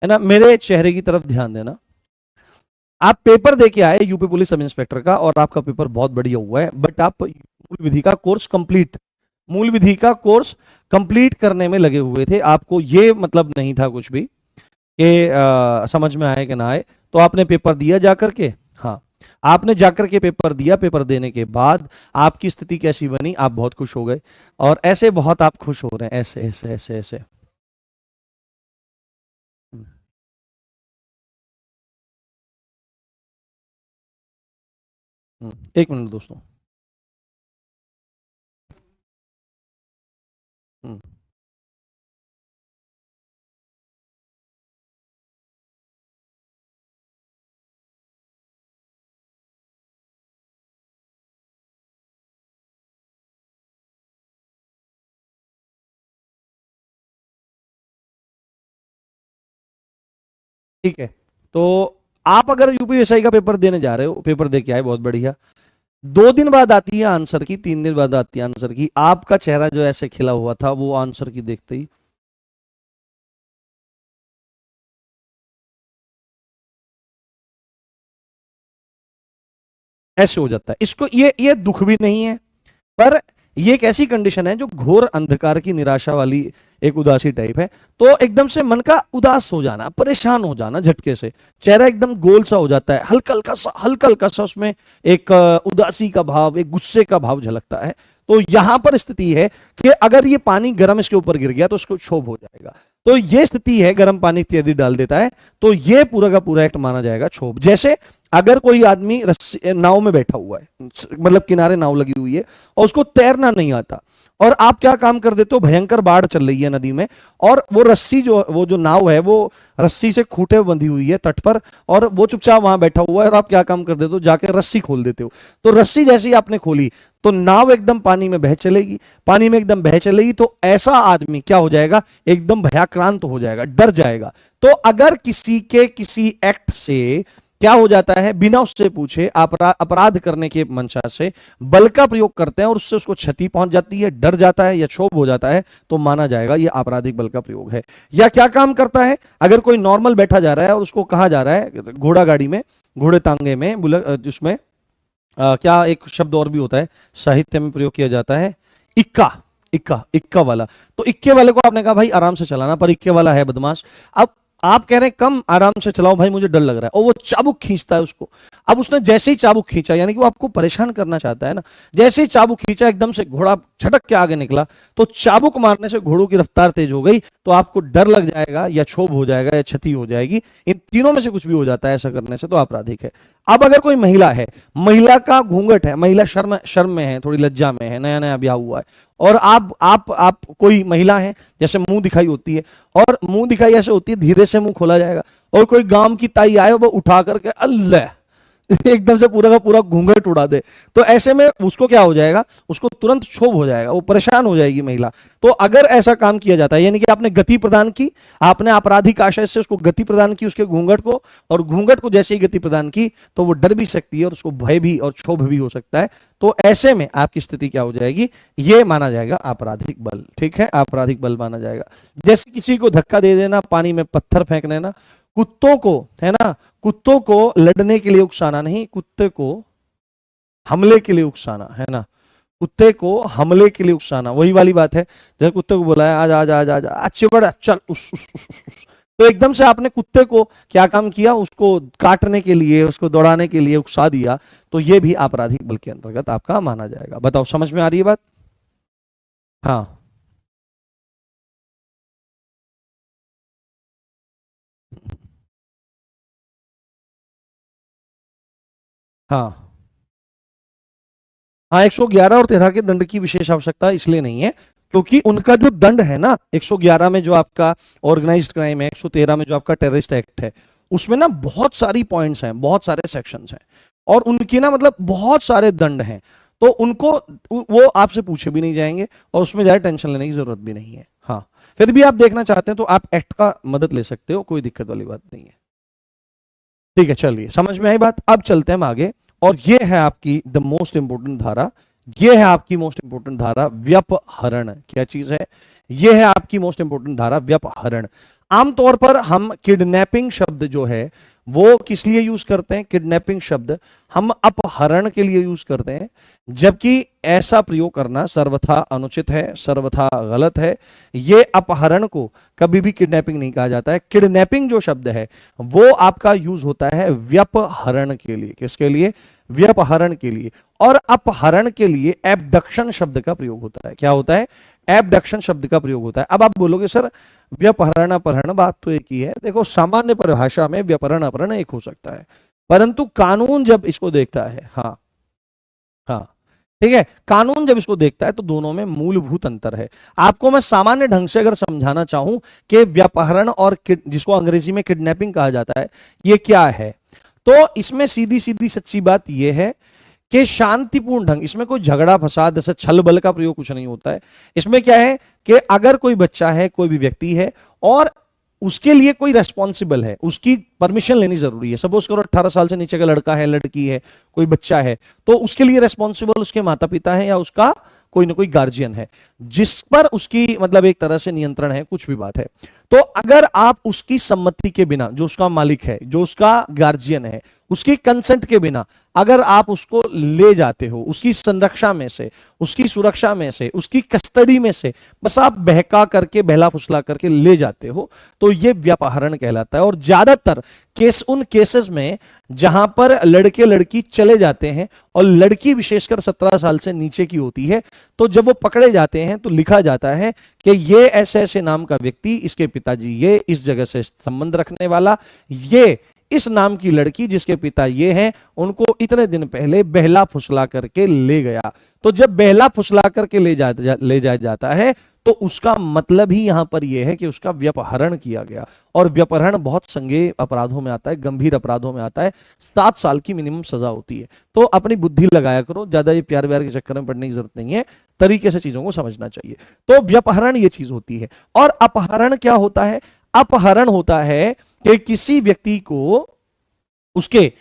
है ना, मेरे चेहरे की तरफ ध्यान देना। आप पेपर दे के आए यूपी पुलिस सब इंस्पेक्टर का, और आपका पेपर बहुत बढ़िया हुआ है, बट आप मूल विधि का कोर्स कंप्लीट, मूल विधि का कोर्स कंप्लीट करने में लगे हुए थे। आपको ये मतलब नहीं था कुछ भी कि समझ में आए कि ना आए, तो आपने पेपर दिया जाकर के, हाँ आपने जाकर के पेपर दिया। पेपर देने के बाद आपकी स्थिति कैसी बनी? आप बहुत खुश हो गए, और ऐसे बहुत आप खुश हो रहे हैं, ऐसे ऐसे ऐसे ऐसे। हम्म, एक मिनट दोस्तों। हम्म, ठीक है, तो आप अगर यूपीएसआई का पेपर देने जा रहे हो, पेपर दे के आए, बहुत बढ़िया, 2 दिन बाद आती है आंसर की, 3 दिन बाद आती है आंसर की, आपका चेहरा जो ऐसे खिला हुआ था वो आंसर की देखते ही ऐसे हो जाता है। इसको ये दुख भी नहीं है, पर ये एक ऐसी कंडीशन है जो घोर अंधकार की निराशा वाली एक उदासी टाइप है। तो एकदम से मन का उदास हो जाना, परेशान हो जाना, झटके से चेहरा एकदम गोल सा हो जाता है, हल्का हल्का सा उसमें एक उदासी का भाव, एक गुस्से का भाव झलकता है। तो यहां पर स्थिति है कि अगर ये पानी गर्म इसके ऊपर गिर गया तो उसको क्षोभ हो जाएगा। तो ये स्थिति है, गर्म पानी इत्यादि डाल देता है तो ये पूरा का पूरा एक्ट माना जाएगा क्षोभ। जैसे अगर कोई आदमी रस्सी नाव में बैठा हुआ है, मतलब किनारे नाव लगी हुई है और उसको तैरना नहीं आता, और आप क्या काम कर देते हो, भयंकर बाढ़ चल रही है नदी में, और वो रस्सी वो जो नाव है वो रस्सी से खूंटे बंधी हुई है तट पर, और वो चुपचाप वहां बैठा हुआ है, और आप क्या काम कर देते हो, जाके रस्सी खोल देते हो। तो रस्सी जैसी आपने खोली तो नाव एकदम पानी में बह चलेगी, पानी में एकदम बह चलेगी, तो ऐसा आदमी क्या हो जाएगा, एकदम भयाक्रांत हो जाएगा, डर जाएगा। तो अगर किसी के किसी एक्ट से क्या हो जाता है, बिना उससे पूछे अपराध करने के मंशा से बल का प्रयोग करते हैं और उससे उसको क्षति पहुंच जाती है, डर जाता है या क्षोभ हो जाता है, तो माना जाएगा यह आपराधिक बल का प्रयोग है। या क्या काम करता है, अगर कोई नॉर्मल बैठा जा रहा है और उसको कहा जा रहा है घोड़ा गाड़ी में, घोड़े तांगे में, उसमें क्या एक शब्द और भी होता है, साहित्य में प्रयोग किया जाता है, इक्का, इक्का, इक्का वाला। तो इक्के वाले को आपने कहा भाई आराम से चलाना, पर इक्के वाला है बदमाश। अब आप कह रहे हैं कम आराम से चलाओ भाई, मुझे डर लग रहा है, और वो चाबुक खींचता है उसको। अब उसने जैसे ही चाबुक खींचा, यानी कि वो आपको परेशान करना चाहता है ना, जैसे ही चाबुक खींचा एकदम से घोड़ा छटक के आगे निकला, तो चाबुक मारने से घोड़ों की रफ्तार तेज हो गई, तो आपको डर लग जाएगा या क्षोभ हो जाएगा या क्षति हो जाएगी, इन तीनों में से कुछ भी हो जाता है ऐसा करने से, तो आपराधिक है। अब अगर कोई महिला है, महिला का घूंघट है, महिला शर्म में है, थोड़ी लज्जा में है, नया नया ब्याह हुआ है, और आप कोई महिला है, जैसे मुंह दिखाई होती है, और मुंह दिखाई ऐसे होती है, धीरे से मुंह खोला जाएगा, और कोई गांव की ताई आए वो उठा करके अल्लाह एकदम से पूरा का पूरा घूंघट उड़ा दे, तो ऐसे में उसको क्या हो जाएगा, उसको तुरंत क्षोभ हो जाएगा, वो परेशान हो जाएगी महिला। तो अगर ऐसा काम किया जाता है, यानी कि आपने गति प्रदान की, आपने आपराधिक आशय से उसको गति प्रदान की उसके घूंघट को, और घूंघट को जैसे ही गति प्रदान की तो वो डर भी सकती है और उसको भय भी और क्षोभ भी हो सकता है। तो ऐसे में आपकी स्थिति क्या हो जाएगी, ये माना जाएगा आपराधिक बल। ठीक है, आपराधिक बल माना जाएगा। जैसे किसी को धक्का दे देना, पानी में पत्थर फेंक देना, कुत्तों को, है ना, कुत्तों को लड़ने के लिए उकसाना नहीं, कुत्ते को हमले के लिए उकसाना, है ना, कुत्ते को हमले के लिए उकसाना, वही वाली बात है। जैसे कुत्ते को बुलाया, आज आज आज आज अच्छे बड़ा चल उस। तो एकदम से आपने कुत्ते को क्या काम किया, उसको काटने के लिए, उसको दौड़ाने के लिए उकसा दिया, तो ये भी आपराधिक बल के अंतर्गत आपका माना जाएगा। बताओ, समझ में आ रही है बात? हाँ हाँ हाँ, 111 और 13 के दंड की विशेष आवश्यकता इसलिए नहीं है क्योंकि उनका जो दंड है ना, 111 में जो आपका ऑर्गेनाइज्ड क्राइम है, 113 में जो आपका टेररिस्ट एक्ट है, उसमें ना बहुत सारी पॉइंट्स हैं, बहुत सारे सेक्शंस हैं, और उनकी ना मतलब बहुत सारे दंड हैं, तो उनको वो आपसे पूछे भी नहीं जाएंगे और उसमें ज्यादा टेंशन लेने की जरूरत भी नहीं है। हाँ, फिर भी आप देखना चाहते हैं तो आप एक्ट का मदद ले सकते हो, कोई दिक्कत वाली बात नहीं है। ठीक है, चलिए, समझ में आई बात। अब चलते हैं हम आगे, और ये है आपकी द मोस्ट इंपोर्टेंट धारा, ये है आपकी मोस्ट इंपोर्टेंट धारा, व्यपहरण। क्या चीज है? ये है आपकी मोस्ट इंपोर्टेंट धारा, व्यपहरण। आमतौर पर हम किडनैपिंग शब्द जो है वो किस लिए यूज करते हैं, किडनैपिंग शब्द हम अपहरण के लिए यूज करते हैं, जबकि ऐसा प्रयोग करना सर्वथा अनुचित है, सर्वथा गलत है। ये अपहरण को कभी भी किडनैपिंग नहीं कहा जाता है। किडनैपिंग जो शब्द है वो आपका यूज होता है व्यपहरण के लिए। किसके लिए? व्यपहरण के लिए। और अपहरण के लिए एबडक्शन शब्द का प्रयोग होता है। क्या होता है? एबडक्शन शब्द का प्रयोग होता है। अब आप बोलोगे सर व्यपहरण अपहरण बात तो एक ही है। देखो, सामान्य परिभाषा में व्यपहरण अपहरण एक हो सकता है, परंतु कानून जब इसको देखता है, हाँ हाँ, ठीक है, कानून जब इसको देखता है तो दोनों में मूलभूत अंतर है। आपको मैं सामान्य ढंग से अगर समझाना चाहूं कि व्यापहरण और जिसको अंग्रेजी में किडनैपिंग कहा जाता है ये क्या है, तो इसमें सीधी सीधी सच्ची बात यह है कि शांतिपूर्ण ढंग, इसमें कोई झगड़ा फसाद जैसे छल बल का प्रयोग कुछ नहीं होता है। इसमें क्या है कि अगर कोई बच्चा है, कोई भी व्यक्ति है, और उसके लिए कोई रेस्पॉन्सिबल है, उसकी परमिशन लेनी जरूरी है। सपोज करो 18 साल से नीचे का लड़का है, लड़की है, कोई बच्चा है, तो उसके लिए रेस्पॉन्सिबल उसके माता पिता है या उसका कोई ना कोई गार्जियन है, जिस पर उसकी मतलब एक तरह से नियंत्रण है, कुछ भी बात है। तो अगर आप उसकी सम्मति के बिना, जो उसका मालिक है, जो उसका गार्जियन है, उसकी कंसेंट के बिना अगर आप उसको ले जाते हो, उसकी संरक्षा में से, उसकी सुरक्षा में से, उसकी कस्टडी में से बस आप बहका करके, बहला फुसला करके ले जाते हो, तो यह व्यापहरण कहलाता है। और ज्यादातर केस उन केसेस में जहां पर लड़के लड़की चले जाते हैं और लड़की विशेषकर 17 साल से नीचे की होती है, तो जब वो पकड़े जाते हैं तो लिखा जाता है कि ये ऐसे ऐसे नाम का व्यक्ति, इसके पिताजी ये, इस जगह से संबंध रखने वाला, ये इस नाम की लड़की जिसके पिता ये हैं, उनको इतने दिन पहले बहला फुसला करके ले गया। तो जब बहला फुसला करके ले जाया जाता है तो उसका मतलब ही यहां पर यह है कि उसका व्यपहरण किया गया। और व्यपहरण बहुत संज्ञेय अपराधों में आता है, गंभीर अपराधों में आता है, 7 साल की मिनिमम सजा होती है। तो अपनी बुद्धि लगाया करो, ज्यादा ये प्यार व्यार के चक्कर में पड़ने की जरूरत नहीं है, तरीके से चीजों को समझना चाहिए। तो व्यपहरण ये चीज होती है। और अपहरण क्या होता है? अपहरण होता है कि किसी व्यक्ति को उसके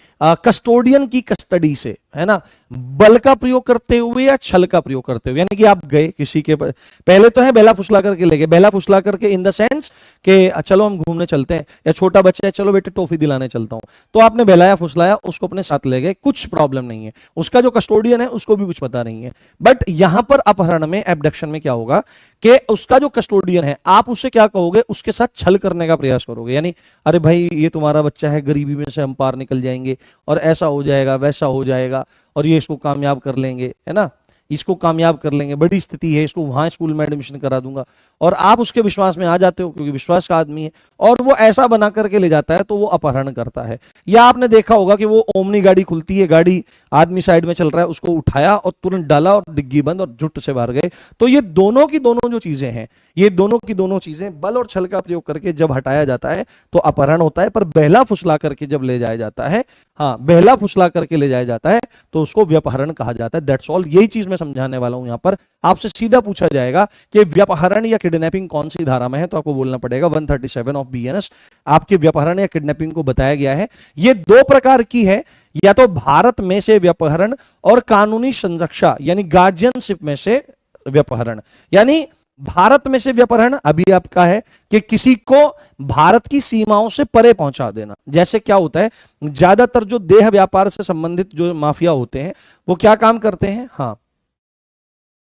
कस्टोडियन की कस्टडी से, है ना, बल का प्रयोग करते हुए या छल का प्रयोग करते हुए, यानी कि आप गए किसी के पहले तो है बहला फुसला करके ले गए, बहला फुसला करके इन द सेंस कि चलो हम घूमने चलते हैं, या छोटा बच्चा है चलो बेटे टॉफी दिलाने चलता हूं, तो आपने बहलाया फुसलाया, उसको अपने साथ ले गए, कुछ प्रॉब्लम नहीं है, उसका जो कस्टोडियन है उसको भी कुछ पता नहीं है। बट यहां पर अपहरण में, एब्डक्शन में क्या होगा कि उसका जो कस्टोडियन है, आप उससे क्या कहोगे? उसके साथ छल करने का प्रयास करोगे, यानी अरे भाई ये तुम्हारा बच्चा है, गरीबी में से हम पार निकल जाएंगे, और ऐसा हो जाएगा, वैसा हो जाएगा, और ये इसको कामयाब कर लेंगे, है ना, इसको कामयाब कर लेंगे, बड़ी स्थिति है, इसको वहां स्कूल में एडमिशन करा दूंगा। और आप उसके विश्वास में आ जाते हो क्योंकि विश्वास का आदमी है, और वो ऐसा बना करके ले जाता है, तो वो अपहरण करता है। या आपने देखा होगा कि वो ओमनी गाड़ी खुलती है, गाड़ी आदमी साइड में चल रहा है, उसको उठाया और तुरंत डाला और डिग्गी बंद और झुट से बाहर गए। तो ये दोनों की दोनों जो चीजें हैं, ये दोनों की दोनों चीजें बल और छल का प्रयोग करके जब हटाया जाता है तो अपहरण होता है। पर बहला फुसला करके जब ले जाया जाता है, हाँ, बहला फुसला करके ले जाया जाता है, तो उसको व्यपहरण कहा जाता है। दैट्स ऑल, यही चीज मैं समझाने वाला हूं। यहां पर आपसे सीधा पूछा जाएगा कि व्यपहरण या किडनैपिंग कौन सी धारा में है, तो आपको बोलना पड़ेगा 137 ऑफ बीएनएस। आपके व्यपहरण या किडनैपिंग को बताया गया है। ये 2 प्रकार की है, या तो भारत में से व्यपहरण और कानूनी संरक्षा यानी गार्जियनशिप में से व्यपहरण। यानी भारत में से व्यपहरण अभी आपका है कि किसी को भारत की सीमाओं से परे पहुंचा देना। जैसे क्या होता है, ज्यादातर जो देह व्यापार से संबंधित जो माफिया होते हैं वो क्या काम करते हैं? हाँ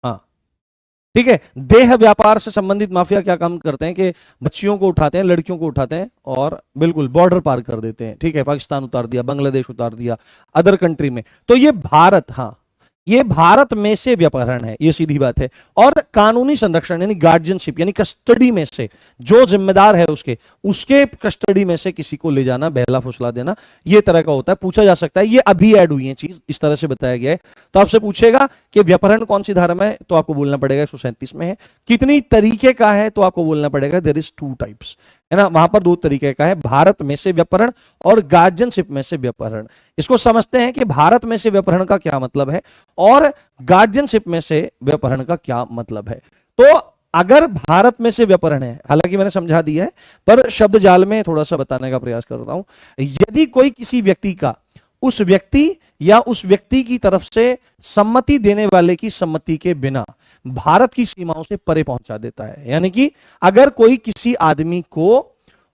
हाँ, ठीक है, देह व्यापार से संबंधित माफिया क्या काम करते हैं कि बच्चियों को उठाते हैं, लड़कियों को उठाते हैं और बिल्कुल बॉर्डर पार कर देते हैं। ठीक है, पाकिस्तान उतार दिया, बांग्लादेश उतार दिया, अदर कंट्री में। तो ये भारत, हाँ, ये भारत में से व्यपहरण है, ये सीधी बात है। और कानूनी संरक्षण यानी गार्जियनशिप यानी कस्टडी में से जो जिम्मेदार है उसके कस्टडी में से किसी को ले जाना, बहला फुसला देना, ये तरह का होता है। पूछा जा सकता है, ये अभी ऐड हुई है चीज, इस तरह से बताया गया है। तो आपसे पूछेगा कि व्यपहरण कौन सी धारा में है, तो आपको बोलना पड़ेगा 137 में है। कितनी तरीके का है, तो आपको बोलना पड़ेगा देयर इज 2 टाइप्स, है ना, वहां पर 2 तरीके का है, भारत में से व्यपहरण और गार्जियनशिप में से व्यपहरण। इसको समझते हैं कि भारत में से व्यपहरण का क्या मतलब है और गार्जियनशिप में से व्यपहरण का क्या मतलब है। तो अगर भारत में से व्यपहरण है, हालांकि मैंने समझा दिया है पर शब्द जाल में थोड़ा सा बताने का प्रयास करता हूं। यदि कोई किसी व्यक्ति का उस व्यक्ति या उस व्यक्ति की तरफ से सम्मति देने वाले की सम्मति के बिना भारत की सीमाओं से परे पहुंचा देता है, यानी कि अगर कोई किसी आदमी को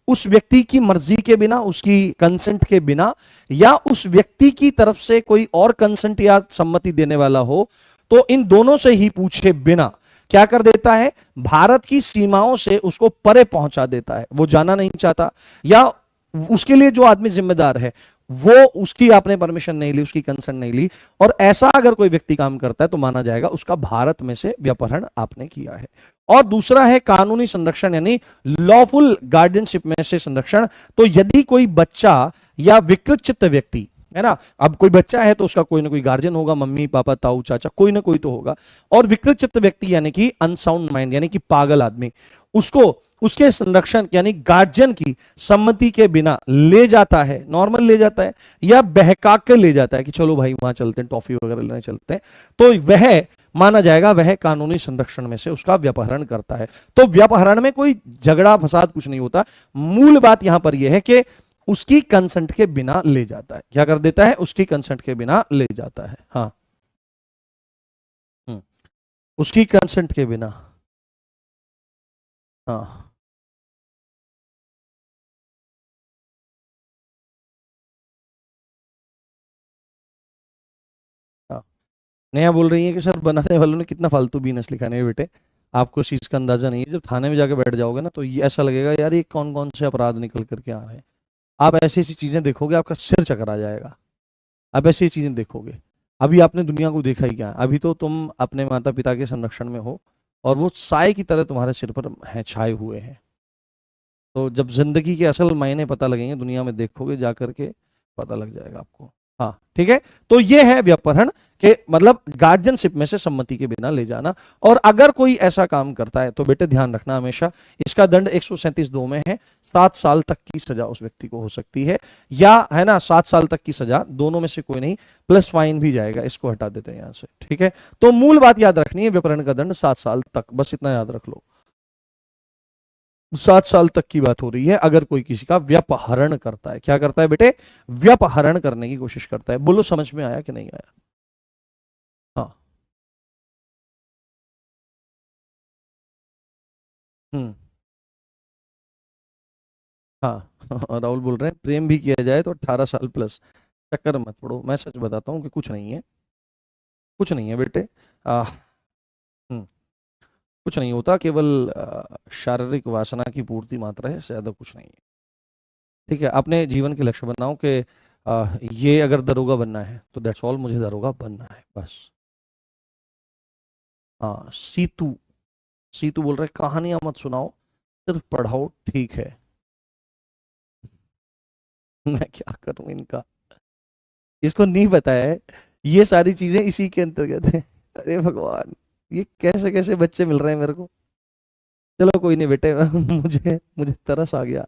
उस व्यक्ति की मर्जी के बिना, उसकी कंसेंट के बिना, या उस व्यक्ति की तरफ से कोई और कंसेंट या सम्मति देने वाला हो, तो इन दोनों से ही पूछे बिना क्या कर देता है, भारत की सीमाओं से उसको परे पहुंचा देता है। वो जाना नहीं चाहता, या उसके लिए जो आदमी जिम्मेदार है वो, उसकी आपने परमिशन नहीं ली, उसकी कंसर्न नहीं ली, और ऐसा अगर कोई व्यक्ति काम करता है तो माना जाएगा उसका भारत में से व्यपहरण आपने किया है। और दूसरा है कानूनी संरक्षण यानी लॉफुल गार्डियनशिप में से संरक्षण। तो यदि कोई बच्चा या विकृत चित्त व्यक्ति, है ना, अब कोई बच्चा है तो उसका कोई ना कोई गार्जियन होगा, मम्मी पापा ताऊ चाचा, कोई ना कोई तो होगा। और विकृत चित्त व्यक्ति यानी कि अनसाउंड माइंड यानी कि पागल आदमी, उसको उसके संरक्षण यानी गार्जियन की सम्मति के बिना ले जाता है, नॉर्मल ले जाता है, या बहका के ले जाता है कि चलो भाई वहां चलते हैं, टॉफी वगैरह लेने चलते हैं, तो वह माना जाएगा वह कानूनी संरक्षण में से उसका व्यपहरण करता है। तो व्यपहरण में कोई झगड़ा फसाद कुछ नहीं होता। मूल बात यहां पर यह है कि उसकी कंसेंट के बिना ले जाता है। क्या कर देता है? उसकी कंसेंट के बिना ले जाता है। हाँ, उसकी कंसेंट के बिना। हाँ, हाँ। नया बोल रही है कि सर बनाने वालों ने कितना फालतू बिजनेस लिखा है बेटे, आपको इस चीज का अंदाजा नहीं है। जब थाने में जाकर बैठ जाओगे ना तो ये ऐसा लगेगा यार ये कौन कौन से अपराध निकल करके आ रहे हैं। आप ऐसी ऐसी चीजें देखोगे आपका सिर चकरा जाएगा। आप ऐसी चीजें देखोगे। अभी आपने दुनिया को देखा ही क्या है? अभी तो तुम अपने माता पिता के संरक्षण में हो और वो साए की तरह तुम्हारे सिर पर हैं, छाए हुए हैं। तो जब जिंदगी के असल मायने पता लगेंगे दुनिया में देखोगे जा करके, पता लग जाएगा आपको। हाँ, ठीक है। तो ये है व्यपहरण के मतलब गार्जियनशिप में से सम्मति के बिना ले जाना। और अगर कोई ऐसा काम करता है तो बेटे ध्यान रखना हमेशा, इसका दंड 137(2) में है, 7 साल तक की सजा उस व्यक्ति को हो सकती है, या है ना 7 साल तक की सजा, दोनों में से कोई नहीं, प्लस फाइन भी जाएगा। इसको हटा देते हैं यहां से, ठीक है। तो मूल बात याद रखनी है, व्यपहरण का दंड 7 साल तक, बस इतना याद रख लो। 7 साल तक की बात हो रही है अगर कोई किसी का व्यपहरण करता है। क्या करता है बेटे? व्यपहरण करने की कोशिश करता है। बोलो समझ में आया कि नहीं आया? हाँ। हम्म। हाँ। राहुल बोल रहे हैं प्रेम भी किया जाए तो 18 साल प्लस। चक्कर मत पड़ो, मैं सच बताता हूँ कि कुछ नहीं है। कुछ नहीं है बेटे। आ, हम्म, कुछ नहीं होता, केवल शारीरिक वासना की पूर्ति मात्र है, ज्यादा कुछ नहीं है। ठीक है, अपने जीवन के लक्ष्य बनाओ कि ये अगर दरोगा बनना है तो दैट्स ऑल, मुझे दरोगा बनना है बस। हाँ, सीतू। सीतू बोल रहे कहानियां मत सुनाओ, सिर्फ पढ़ाओ, ठीक है। मैं क्या करूं इनका, इसको नहीं पता है ये सारी चीजें इसी के अंतर्गत है। अरे भगवान, ये कैसे कैसे बच्चे मिल रहे हैं मेरे को। चलो कोई नहीं बेटे, मुझे मुझे तरस आ गया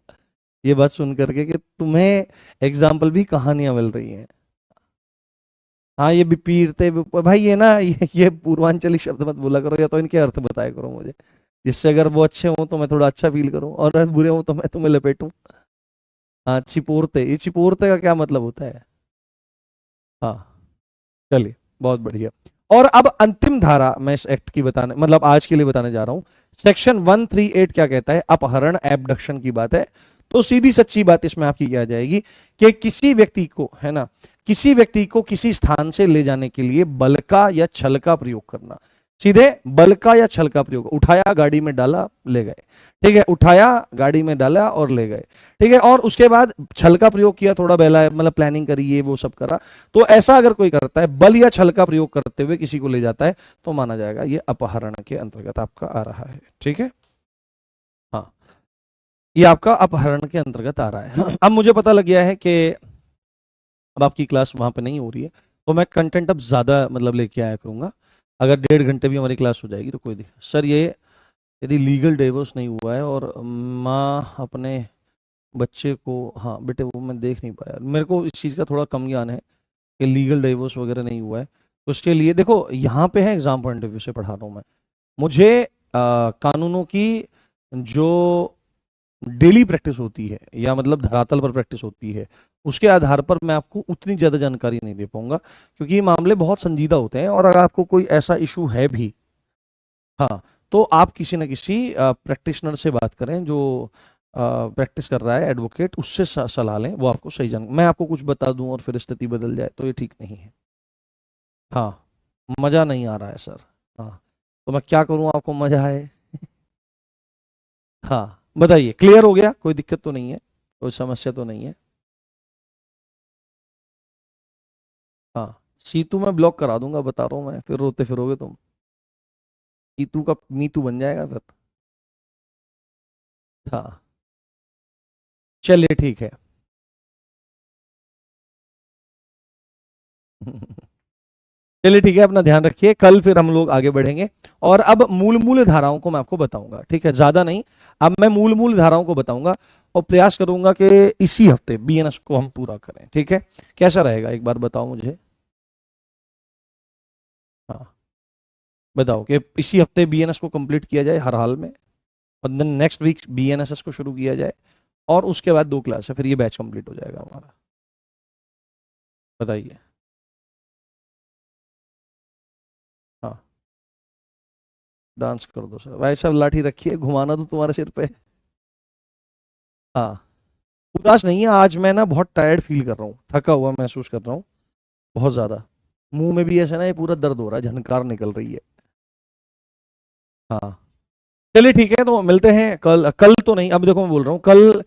ये बात सुन करके कि तुम्हें एग्जाम्पल भी कहानियां मिल रही हैं। हाँ, ये भी पीरते भाई, ये ना ये पूर्वांचली शब्द मत बोला करो, या तो इनके अर्थ बताया करो मुझे, जिससे अगर वो अच्छे हो तो मैं थोड़ा अच्छा फील करूं, और अगर बुरे हो तो मैं तुम्हें लपेटूं। हाँ, चिपोरते, ये चिपोरते का क्या मतलब होता है? हाँ, चलिए, बहुत बढ़िया। और अब अंतिम धारा मैं इस एक्ट की बताने मतलब आज के लिए बताने जा रहा हूं। सेक्शन 138 क्या कहता है? अपहरण, एबडक्शन की बात है। तो सीधी सच्ची बात इसमें आपकी क्या आ जाएगी कि किसी व्यक्ति को, है ना, किसी व्यक्ति को किसी स्थान से ले जाने के लिए बल का या छल का प्रयोग करना। सीधे बल का या छल का प्रयोग, उठाया, गाड़ी में डाला, ले गए। ठीक है, उठाया, गाड़ी में डाला और ले गए। ठीक है, और उसके बाद छल का प्रयोग किया, थोड़ा बहला मतलब प्लानिंग करी, ये वो सब करा। तो ऐसा अगर कोई करता है, बल या छल का प्रयोग करते हुए किसी को ले जाता है, तो माना जाएगा ये अपहरण के अंतर्गत आपका आ रहा है। ठीक है, हाँ, ये आपका अपहरण के अंतर्गत आ रहा है। अब मुझे पता लग गया है कि अब आपकी क्लास वहां पे नहीं हो रही है, तो मैं कंटेंट अब ज्यादा मतलब लेके आया करूंगा। अगर 1.5 घंटे भी हमारी क्लास हो जाएगी तो कोई दिक्कत। सर ये यदि लीगल डिवोर्स नहीं हुआ है और माँ अपने बच्चे को, हाँ बेटे वो मैं देख नहीं पाया, मेरे को इस चीज़ का थोड़ा कम ज्ञान है कि लीगल डिवोर्स वगैरह नहीं हुआ है। तो उसके लिए देखो यहाँ पे है, एग्जाम पॉइंट ऑफ व्यू से पढ़ा रहा हूँ मैं। मुझे कानूनों की जो डेली प्रैक्टिस होती है या मतलब धरातल पर प्रैक्टिस होती है, उसके आधार पर मैं आपको उतनी ज़्यादा जानकारी नहीं दे पाऊंगा, क्योंकि ये मामले बहुत संजीदा होते हैं। और अगर आपको कोई ऐसा इशू है भी, हाँ, तो आप किसी न किसी प्रैक्टिशनर से बात करें जो प्रैक्टिस कर रहा है, एडवोकेट, उससे सलाह लें, वो आपको सही जान। मैं आपको कुछ बता दूं और फिर स्थिति बदल जाए तो ये ठीक नहीं है। हाँ, मज़ा नहीं आ रहा है सर। हाँ, तो मैं क्या करूं आपको मज़ा आए? हाँ, बताइए, क्लियर हो गया? कोई दिक्कत तो नहीं है, कोई समस्या तो नहीं है? हाँ, सीतू मैं ब्लॉक करा दूंगा, बता रहा हूँ मैं, फिर रोते फिरोगे तुम। सीतू का मीतू बन जाएगा फिर। हाँ, चलिए ठीक है। चलिए ठीक है, अपना ध्यान रखिए, कल फिर हम लोग आगे बढ़ेंगे। और अब मूल मूल धाराओं को मैं आपको बताऊंगा, ठीक है, ज्यादा नहीं, अब मैं मूल मूल धाराओं को बताऊंगा और प्रयास करूंगा कि इसी हफ्ते बीएनएस को हम पूरा करें, ठीक है। कैसा रहेगा एक बार बताओ मुझे। हाँ, बताओ कि इसी हफ्ते बीएनएस को कंप्लीट किया जाए हर हाल में, और देन नेक्स्ट वीक बीएनएसएस को शुरू किया जाए, और उसके बाद 2 क्लास है, फिर ये बैच कंप्लीट हो जाएगा हमारा। बताइए। हाँ, डांस कर दो सर, भाई साहब लाठी रखिए, घुमाना तो तुम्हारे सिर पे। हाँ, उदास नहीं है आज, मैं ना बहुत टायर्ड फील कर रहा हूँ, थका हुआ महसूस कर रहा हूँ बहुत ज्यादा। मुंह में भी ऐसा ना, ये पूरा दर्द हो रहा है, झनकार निकल रही है। हाँ, चलिए ठीक है, तो मिलते हैं कल। कल तो नहीं, अब देखो मैं बोल रहा हूँ कल